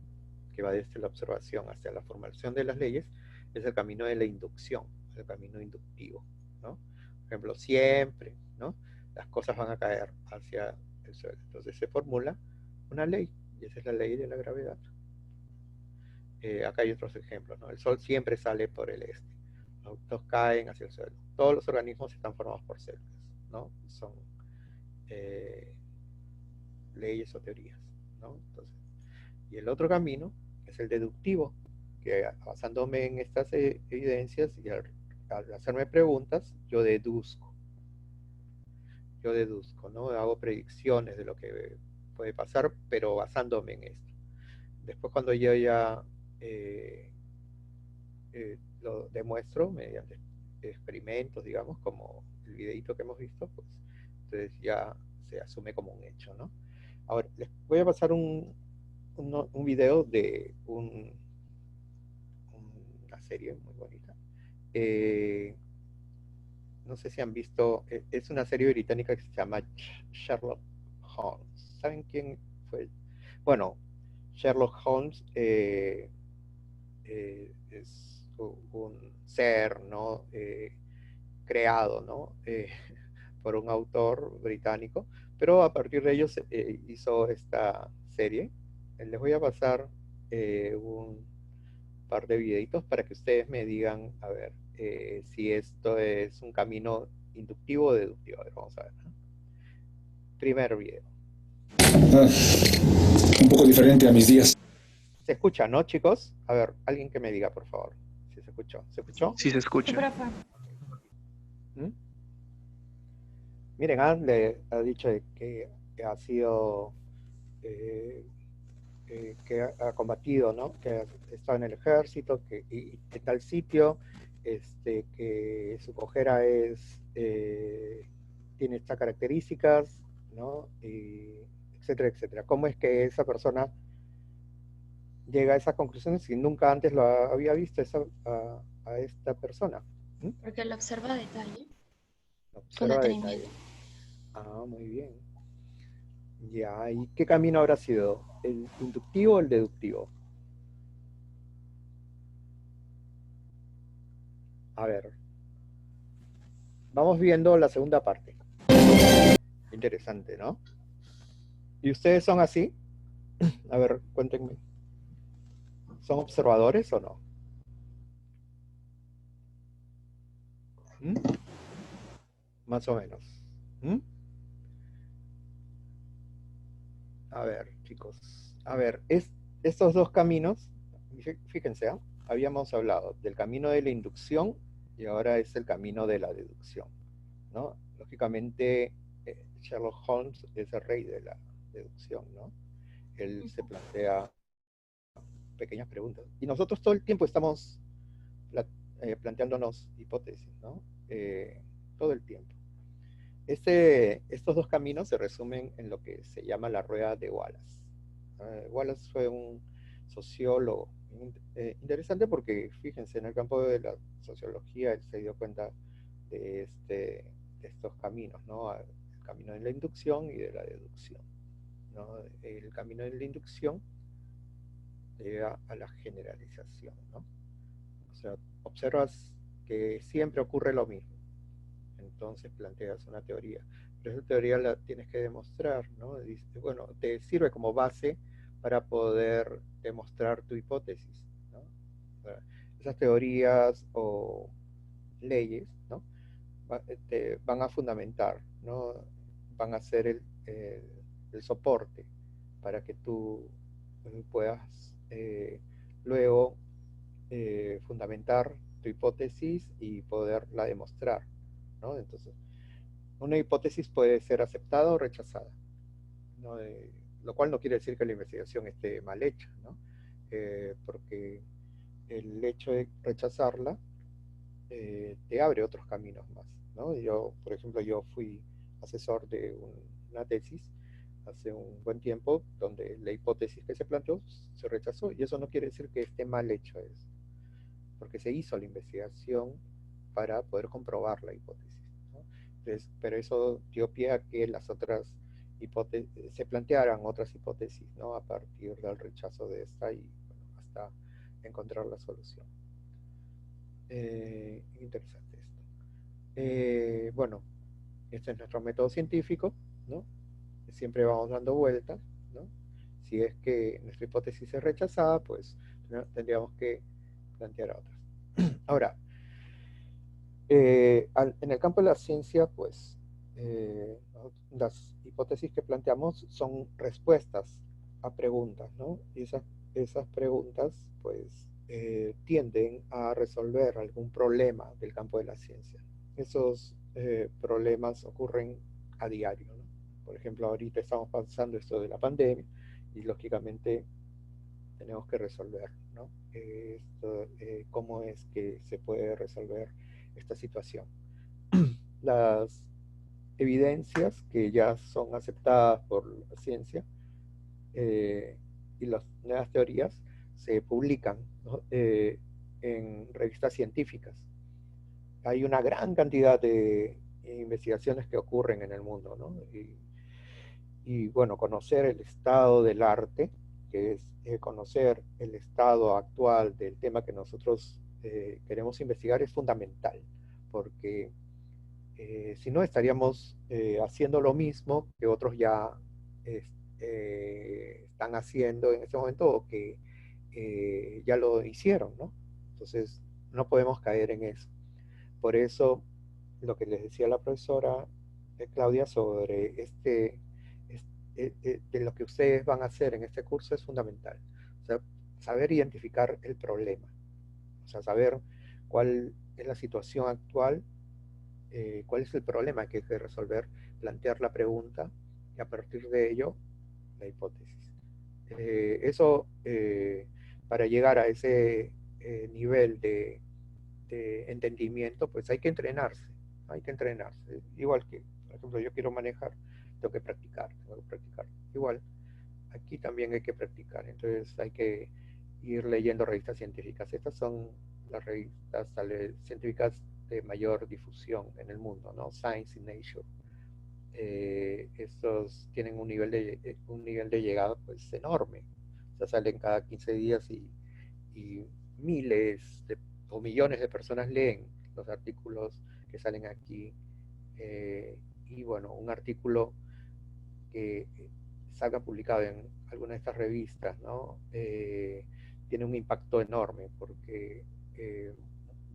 Speaker 1: que va desde la observación hacia la formulación de las leyes, es el camino de la inducción, el camino inductivo, ¿no? Por ejemplo, siempre, ¿no? Las cosas van a caer hacia el suelo. Entonces se formula una ley, y esa es la ley de la gravedad. Acá hay otros ejemplos, ¿no? El sol siempre sale por el este, los autos caen hacia el suelo. Todos los organismos están formados por células, ¿no? Son leyes o teorías, ¿no? Entonces, y el otro camino es el deductivo, que basándome en estas evidencias y al hacerme preguntas, yo deduzco, ¿no? Hago predicciones de lo que puede pasar, pero basándome en esto. Después cuando yo ya lo demuestro mediante experimentos, digamos, como el videito que hemos visto, pues entonces ya se asume como un hecho, ¿no? Ahora, les voy a pasar un video de una serie muy bonita. No sé si han visto, es una serie británica que se llama Sherlock Holmes. ¿Saben quién fue? Bueno, Sherlock Holmes es un ser, ¿no? Creado, ¿no? Por un autor británico, pero a partir de ellos hizo esta serie. Les voy a pasar un par de videitos para que ustedes me digan, a ver, si esto es un camino inductivo o deductivo. A ver, vamos a ver, ¿no? Primer video.
Speaker 6: Un poco diferente a mis días.
Speaker 1: ¿Se escucha, no, chicos? A ver, alguien que me diga, por favor, si se escuchó. ¿Se escuchó?
Speaker 5: Sí, se escucha.
Speaker 1: ¿Mm? Miren, Anne le ha dicho que ha sido, que ha combatido, ¿no? Que ha estado en el ejército, y en tal sitio, que su cojera tiene estas características, ¿no? Y etcétera, etcétera. ¿Cómo es que esa persona llega a esas conclusiones si nunca antes lo había visto a esta persona? ¿Mm?
Speaker 7: Porque lo observa a detalle, con
Speaker 1: Observa
Speaker 7: detenimiento.
Speaker 1: detalle. Ah, muy bien. Ya, ¿y qué camino habrá sido? ¿El inductivo o el deductivo? A ver. vamos viendo la segunda parte. Interesante, ¿no? ¿Y ustedes son así? A ver, cuéntenme. ¿Son observadores o no? ¿Mm? Más o menos. ¿Mm? A ver, chicos. A ver, estos dos caminos, fíjense, ¿eh? Habíamos hablado del camino de la inducción y ahora es el camino de la deducción, ¿no? Lógicamente, Sherlock Holmes es el rey de la deducción, ¿no? Él se plantea pequeñas preguntas. Y nosotros todo el tiempo estamos planteándonos hipótesis, ¿no? Todo el tiempo. Estos dos caminos se resumen en lo que se llama la rueda de Wallace. Wallace fue un sociólogo interesante porque, fíjense, en el campo de la sociología él se dio cuenta de estos caminos, ¿no? El camino de la inducción y de la deducción, ¿no? El camino de la inducción llega a la generalización, ¿no? O sea, observas que siempre ocurre lo mismo, entonces planteas una teoría, pero esa teoría la tienes que demostrar, ¿no? Bueno, te sirve como base para poder demostrar tu hipótesis, ¿no? O sea, esas teorías o leyes, ¿no? Te van a fundamentar, ¿no? Van a ser el soporte para que tú puedas luego fundamentar tu hipótesis y poderla demostrar, ¿no? Entonces, una hipótesis puede ser aceptada o rechazada, ¿no? Lo cual no quiere decir que la investigación esté mal hecha, ¿no? Porque el hecho de rechazarla te abre otros caminos más, ¿no? Yo, por ejemplo, yo fui asesor de una tesis hace un buen tiempo donde la hipótesis que se planteó se rechazó y eso no quiere decir que esté mal hecho eso, porque se hizo la investigación para poder comprobar la hipótesis, ¿no? Entonces, pero eso dio pie a que las otras hipótesis, se plantearan otras hipótesis, ¿no? A partir del rechazo de esta y bueno, hasta encontrar la solución. Interesante esto. Bueno, este es nuestro método científico, ¿no? Siempre vamos dando vueltas, ¿no? Si es que nuestra hipótesis es rechazada, pues tendríamos que plantear otras. Ahora, en el campo de la ciencia, pues las hipótesis que planteamos son respuestas a preguntas, ¿no? Y esas preguntas, pues, tienden a resolver algún problema del campo de la ciencia. Esos problemas ocurren a diario, ¿no? Por ejemplo, ahorita estamos pasando esto de la pandemia y lógicamente tenemos que resolver, ¿no? Cómo es que se puede resolver esta situación. Las evidencias que ya son aceptadas por la ciencia y las nuevas teorías se publican, ¿no? En revistas científicas. Hay una gran cantidad de investigaciones que ocurren en el mundo, ¿no? Y bueno, conocer el estado del arte, que es conocer el estado actual del tema que nosotros queremos investigar, es fundamental, porque si no estaríamos haciendo lo mismo que otros ya están haciendo en este momento o que ya lo hicieron, ¿no? Entonces, no podemos caer en eso. Por eso, lo que les decía la profesora Claudia sobre de lo que ustedes van a hacer en este curso es fundamental. O sea, saber identificar el problema. O sea, saber cuál es la situación actual, cuál es el problema que hay que resolver, plantear la pregunta y a partir de ello, la hipótesis. Eso, para llegar a ese nivel de entendimiento, pues hay que entrenarse, ¿no? Hay que entrenarse. Igual que, por ejemplo, yo quiero manejar, tengo que practicar, tengo que practicar. Igual, aquí también hay que practicar, entonces hay que ir leyendo revistas científicas. Estas son las revistas científicas de mayor difusión en el mundo, ¿no? Science y Nature. Estos tienen un nivel de llegada pues enorme. O sea, salen cada 15 días y miles o millones de personas leen los artículos que salen aquí y bueno, un artículo que salga publicado en alguna de estas revistas, ¿no? Tiene un impacto enorme porque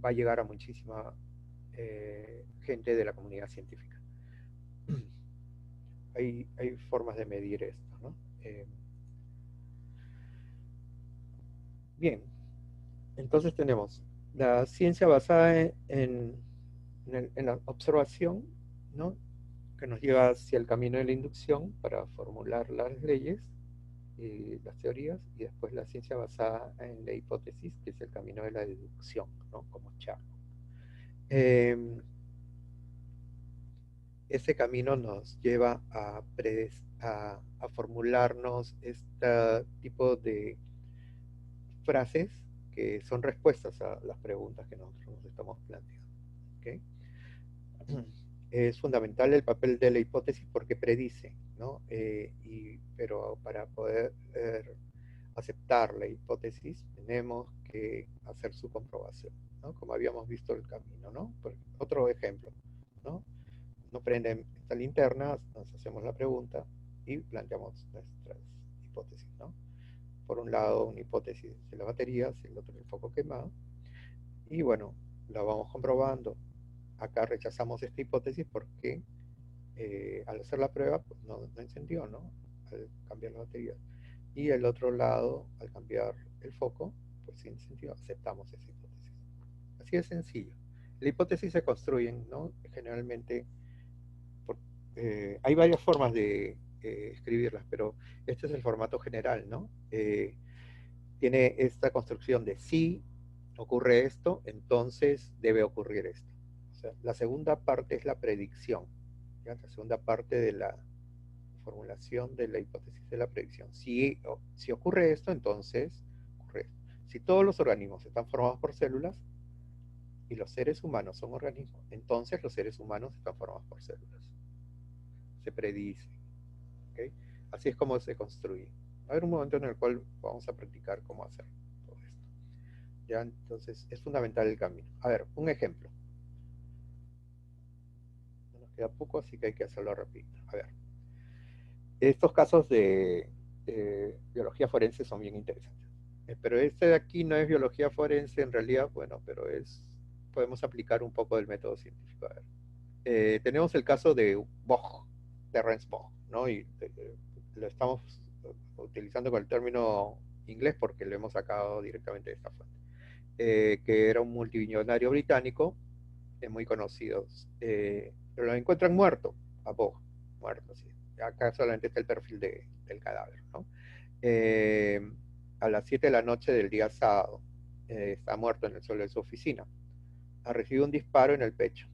Speaker 1: va a llegar a muchísima gente de la comunidad científica. Hay formas de medir esto, ¿no? Bien, entonces tenemos la ciencia basada en la observación, ¿no? Que nos lleva hacia el camino de la inducción para formular las leyes y las teorías, y después la ciencia basada en la hipótesis, que es el camino de la deducción, ¿no? Como Charco. Ese camino nos lleva a formularnos este tipo de frases que son respuestas a las preguntas que nosotros nos estamos planteando. ¿Okay? Es fundamental el papel de la hipótesis porque predice, ¿no? Pero para poder aceptar la hipótesis tenemos que hacer su comprobación, ¿no? Como habíamos visto el camino, ¿no? Otro ejemplo, ¿no? No prenden esta linterna, nos hacemos la pregunta y planteamos nuestras hipótesis, ¿no? Por un lado, una hipótesis de las baterías, el otro el foco quemado, y bueno, la vamos comprobando. Acá rechazamos esta hipótesis porque al hacer la prueba pues no encendió, ¿no? Al cambiar las baterías. Y el otro lado, al cambiar el foco, pues sí encendió, aceptamos esa hipótesis. Así de sencillo. La hipótesis se construyen, ¿no? Generalmente, hay varias formas de escribirlas, pero este es el formato general, ¿no? Tiene esta construcción de si ocurre esto, entonces debe ocurrir esto. O sea, la segunda parte es la predicción, ¿ya? La segunda parte de la formulación de la hipótesis de la predicción. Si ocurre esto, entonces ocurre esto. Si todos los organismos están formados por células y los seres humanos son organismos, entonces los seres humanos están formados por células. Se predice. ¿Okay? Así es como se construye. Va a haber un momento en el cual vamos a practicar cómo hacer todo esto. ¿Ya? Entonces es fundamental el camino. A ver, un ejemplo. Nos queda poco, así que hay que hacerlo rápido. A ver. Estos casos de biología forense son bien interesantes. Pero este de aquí no es biología forense en realidad, bueno, pero podemos aplicar un poco del método científico. A ver. Tenemos el caso de Bohr, Terence Bohr, ¿no? Y lo estamos utilizando con el término inglés porque lo hemos sacado directamente de esta fuente. Que era un multimillonario británico, muy conocido. Pero lo encuentran muerto, a Bohr, muerto, sí. Acá solamente está el perfil del cadáver, ¿no? A las 7 de la noche del día sábado, está muerto en el suelo de su oficina. Ha recibido un disparo en el pecho.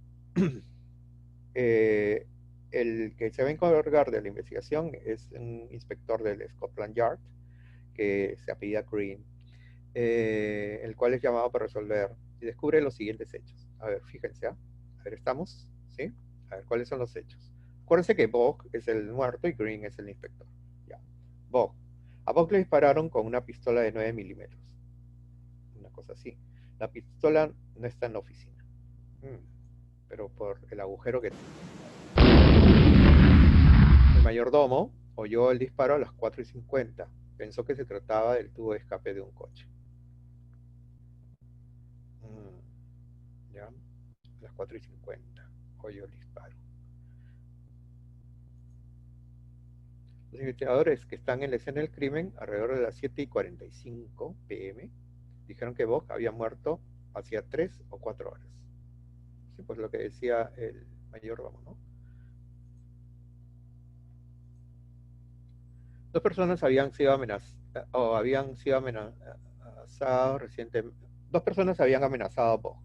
Speaker 1: El que se va a encargar de la investigación es un inspector del Scotland Yard, que se apellida Green, el cual es llamado para resolver y descubre los siguientes hechos. A ver, fíjense, a ver, ¿estamos? ¿Sí? A ver, ¿cuáles son los hechos? Acuérdense que Bohr es el muerto y Green es el inspector. Ya. Bohr. A Bohr le dispararon con una pistola de 9 milímetros. Una cosa así. La pistola no está en la oficina. Pero por el agujero que... El mayordomo oyó el disparo a las 4:50. Pensó que se trataba del tubo de escape de un coche. ¿Ya? A las 4:50 oyó el disparo. Los investigadores que están en la escena del crimen, alrededor de las 7:45 p.m., dijeron que Bock había muerto hacía 3 o 4 horas. Sí, pues lo que decía el mayordomo, ¿no? Dos personas habían sido amenazadas recientemente. Dos personas habían amenazado a Bock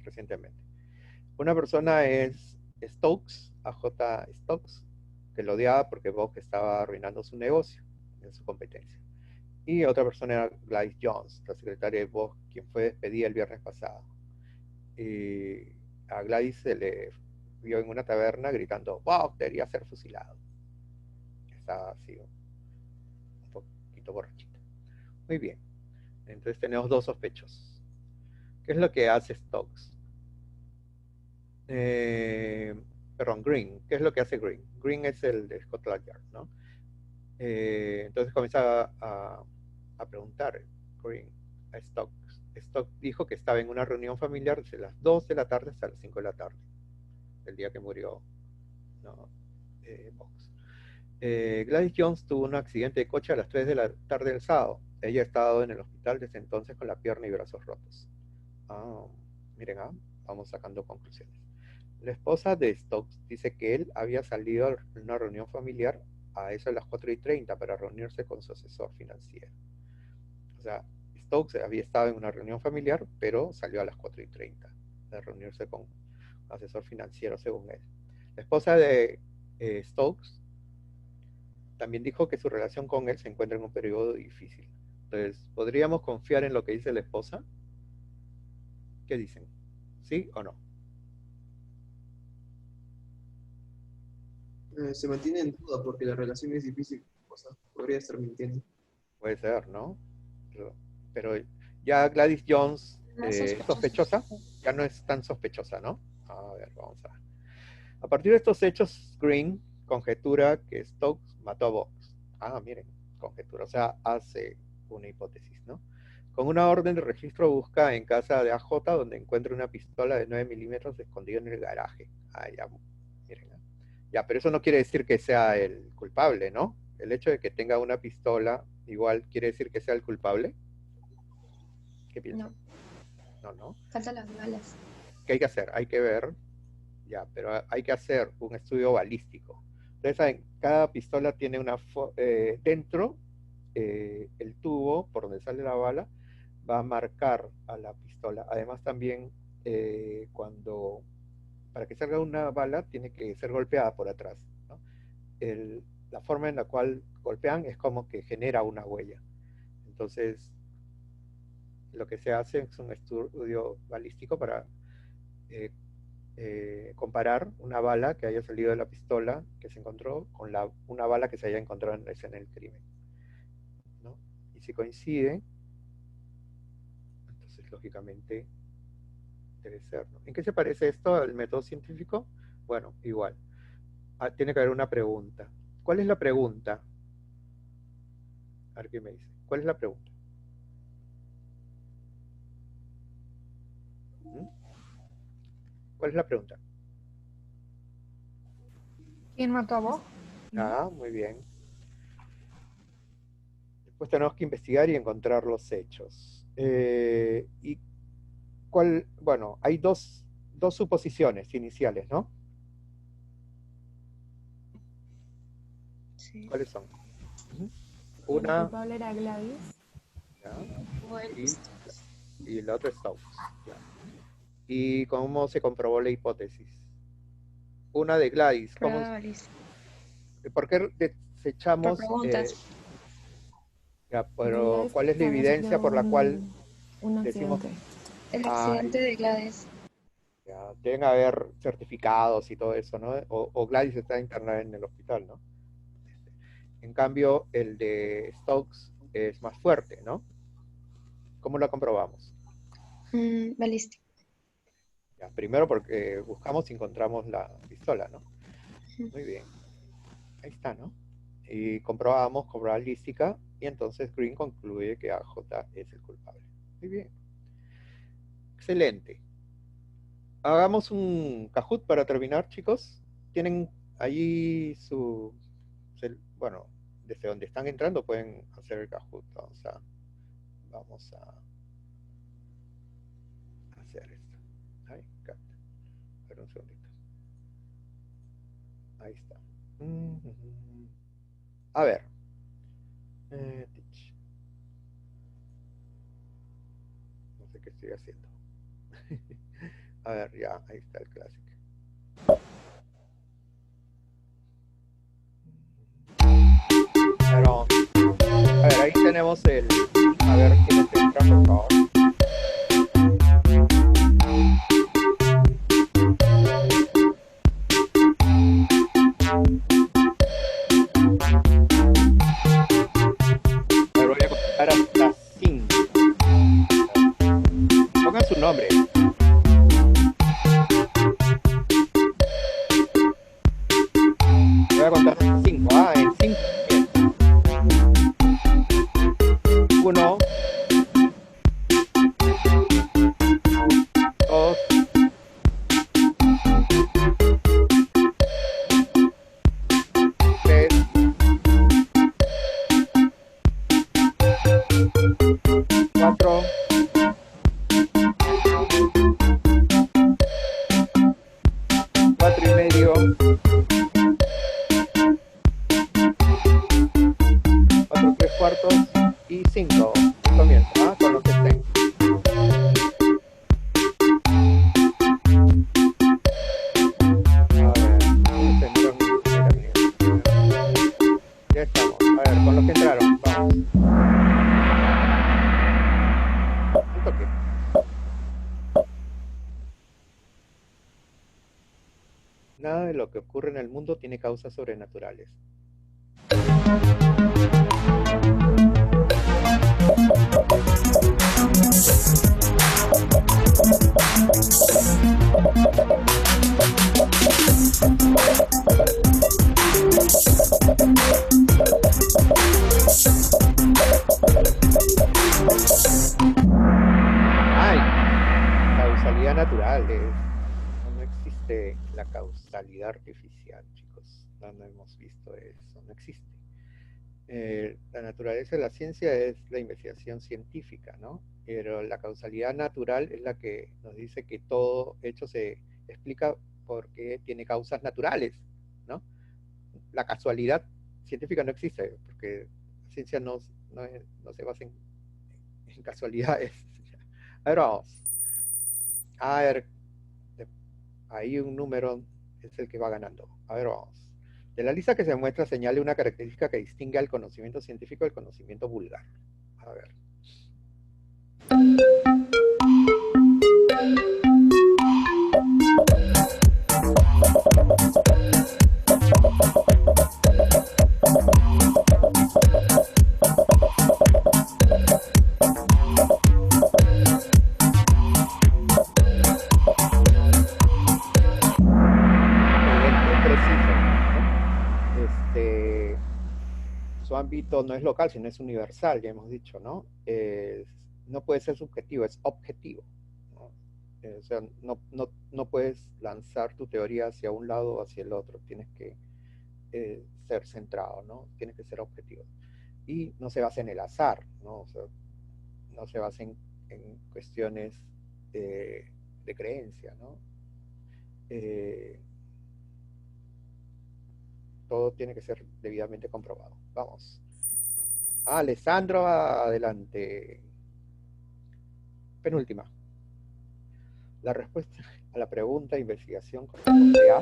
Speaker 1: recientemente. Una persona es Stokes, AJ Stokes, que lo odiaba porque Bock estaba arruinando su negocio en su competencia. Y otra persona era Gladys Jones, la secretaria de Bock, quien fue despedida el viernes pasado. Y a Gladys se le vio en una taberna gritando: Bock debería ser fusilado. Estaba así un poquito borrachita. Muy bien. Entonces tenemos dos sospechosos. ¿Qué es lo que hace Stokes? perdón, Green. ¿Qué es lo que hace Green? Green es el de Scotland Yard, ¿no? Entonces comienza a preguntar Green a Stokes. Stokes dijo que estaba en una reunión familiar desde las 2 de la tarde hasta las 5 de la tarde, el día que murió, ¿no? Box. Gladys Jones tuvo un accidente de coche a las 3 de la tarde del sábado. Ella ha estado en el hospital desde entonces con la pierna y brazos rotos. Miren, vamos sacando conclusiones. La esposa de Stokes dice que él había salido a una reunión familiar a eso de las 4:30 para reunirse con su asesor financiero. O sea, Stokes había estado en una reunión familiar, pero salió a las 4:30 de reunirse con un asesor financiero, según él. La esposa de Stokes también dijo que su relación con él se encuentra en un periodo difícil. Entonces, ¿podríamos confiar en lo que dice la esposa? ¿Qué dicen? ¿Sí o no?
Speaker 5: Se mantiene en duda porque la relación es difícil. O sea, podría estar mintiendo.
Speaker 1: Puede ser, ¿no? Pero ya Gladys Jones
Speaker 7: Más
Speaker 1: sospechosa, ya no es tan sospechosa, ¿no? A ver, vamos a ver. A partir de estos hechos, Green conjetura que Stokes mató a Box. Miren, conjetura, o sea, hace una hipótesis, ¿no? Con una orden de registro busca en casa de AJ donde encuentra una pistola de 9 milímetros escondida en el garaje. Ya, miren, ¿no? Ya, pero eso no quiere decir que sea el culpable, ¿no? El hecho de que tenga una pistola igual quiere decir que sea el culpable. ¿Qué piensan? No.
Speaker 7: Faltan las balas.
Speaker 1: ¿Qué hay que hacer? Hay que ver, ya, pero hay que hacer un estudio balístico. Ustedes saben, cada pistola tiene una dentro, el tubo por donde sale la bala va a marcar a la pistola. Además también para que salga una bala tiene que ser golpeada por atrás, ¿no? La forma en la cual golpean es como que genera una huella. Entonces, lo que se hace es un estudio balístico para comparar una bala que haya salido de la pistola que se encontró con una bala que se haya encontrado en la escena del crimen, ¿no? Y si coincide, entonces lógicamente debe ser, ¿no? ¿En qué se parece esto al método científico? Bueno, igual. Tiene que haber una pregunta. ¿Cuál es la pregunta? A ver qué me dice. ¿Cuál es la pregunta? ¿Cuál es la pregunta?
Speaker 8: ¿Quién mató a vos?
Speaker 1: Muy bien. Después tenemos que investigar y encontrar los hechos. Bueno, hay dos suposiciones iniciales, ¿no?
Speaker 7: Sí.
Speaker 1: ¿Cuáles son?
Speaker 8: El
Speaker 1: Una,
Speaker 8: culpable era Gladys.
Speaker 1: ¿ya?
Speaker 7: Bueno,
Speaker 1: Y la otra es Stokes. ¿Ya? ¿Y cómo se comprobó la hipótesis? Una de Gladys. ¿Por qué desechamos?
Speaker 7: Por preguntas.
Speaker 1: Pero
Speaker 8: Gladys
Speaker 1: ¿cuál es la
Speaker 8: también
Speaker 1: evidencia
Speaker 8: sufrió
Speaker 1: por la cual
Speaker 8: un
Speaker 1: decimos?
Speaker 8: accidente.
Speaker 7: El accidente de Gladys.
Speaker 1: Ya, deben haber certificados y todo eso, ¿no? O Gladys está internada en el hospital, ¿no? En cambio, el de Stokes es más fuerte, ¿no? ¿Cómo lo comprobamos?
Speaker 7: Balístico.
Speaker 1: Ya, primero porque buscamos y encontramos la pistola, ¿no? Muy bien. Ahí está, ¿no? Y comprobamos con balística y entonces Green concluye que AJ es el culpable. Muy bien. Excelente. Hagamos un Kahoot para terminar, chicos. Tienen allí bueno, desde donde están entrando pueden hacer el Kahoot. Vamos a hacer esto. Ahí, espera un segundito. Ahí está. A ver. No sé qué estoy haciendo. A ver, ya, ahí está el clásico. Pero, a ver, ahí tenemos a ver quiénes entran, por favor. A ver, voy a contar hasta 5. Pongan su nombre. comienzo, con lo que estén. Ya estamos. A ver, con los que entraron, vamos. Un toque. Nada de lo que ocurre en el mundo tiene causas sobrenaturales. Causalidad natural no existe la causalidad artificial, chicos. No hemos visto eso, no existe. La naturaleza de la ciencia es la investigación científica, ¿no? Pero la causalidad natural es la que nos dice que todo hecho se explica porque tiene causas naturales, ¿no? La casualidad científica no existe, porque la ciencia no se basa en casualidades. A ver, vamos. A ver, ahí un número es el que va ganando. A ver, vamos. De la lista que se muestra, señale una característica que distingue al conocimiento científico del conocimiento vulgar. A ver. Su ámbito no es local, sino es universal, ya hemos dicho, ¿no? No puede ser subjetivo, es objetivo, ¿no? O sea, no puedes lanzar tu teoría hacia un lado o hacia el otro, tienes que ser centrado, ¿no? Tienes que ser objetivo. Y no se basa en el azar, ¿no? O sea, no se basa en cuestiones de creencia, ¿no? Todo tiene que ser debidamente comprobado. Vamos. Alessandro, adelante. Penúltima. La respuesta a la pregunta de investigación corresponde a...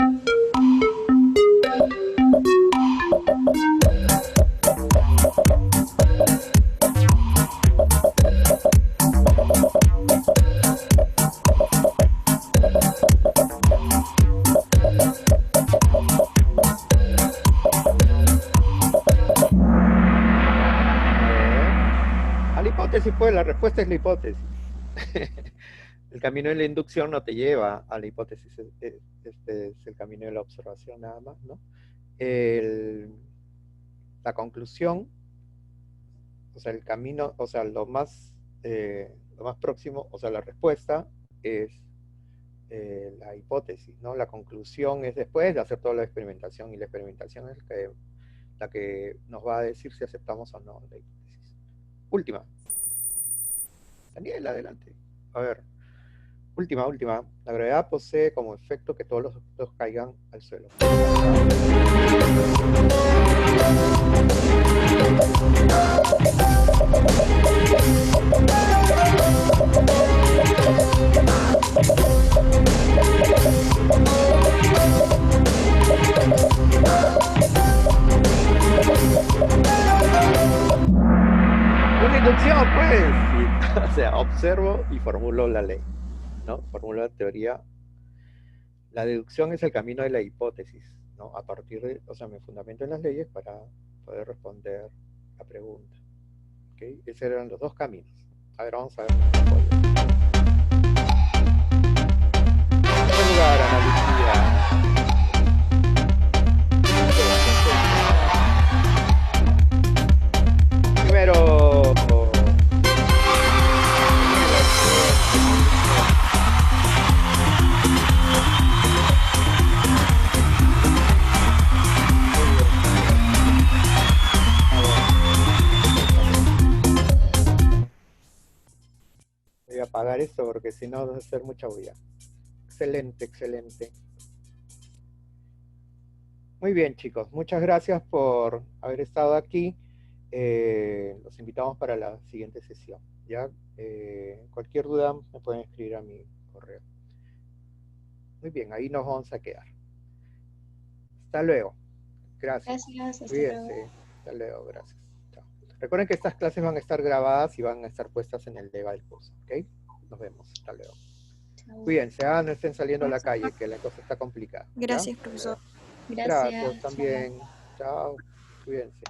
Speaker 1: hipótesis, pues la respuesta es la hipótesis. El camino de la inducción no te lleva a la hipótesis, este es el camino de la observación nada más, ¿no? La conclusión, o sea, el camino, o sea, lo más próximo, o sea, la respuesta es la hipótesis, ¿no? La conclusión es después de hacer toda la experimentación, y la experimentación es la que nos va a decir si aceptamos o no la hipótesis. Última. Daniel, adelante. A ver. Última. La gravedad posee como efecto que todos los objetos caigan al suelo. Una inducción, pues. O sea, observo y formulo la ley, ¿no? Formulo la teoría. La deducción es el camino de la hipótesis, ¿no? A partir de, o sea, me fundamento en las leyes para poder responder la pregunta. ¿Ok? Esos eran los dos caminos. A ver, vamos a ver. En primer lugar, analogía. Primero. Voy a apagar esto porque si no va a ser mucha bulla. Excelente. Muy bien, chicos. Muchas gracias por haber estado aquí. los invitamos para la siguiente sesión. ¿Ya? Cualquier duda me pueden escribir a mi correo. Muy bien, ahí nos vamos a quedar. Hasta luego. Gracias.
Speaker 7: Gracias, hasta
Speaker 1: Cuídense.
Speaker 7: luego.
Speaker 1: Hasta luego, gracias. Chao. Recuerden que estas clases van a estar grabadas y van a estar puestas en el Deva del curso. ¿Ok? Nos vemos. Hasta luego.
Speaker 7: Chao.
Speaker 1: Cuídense, no estén saliendo a la calle, que la cosa está complicada. ¿ya?
Speaker 9: Gracias, profesor.
Speaker 7: Gracias.
Speaker 1: Gracias también. Chao. Cuídense.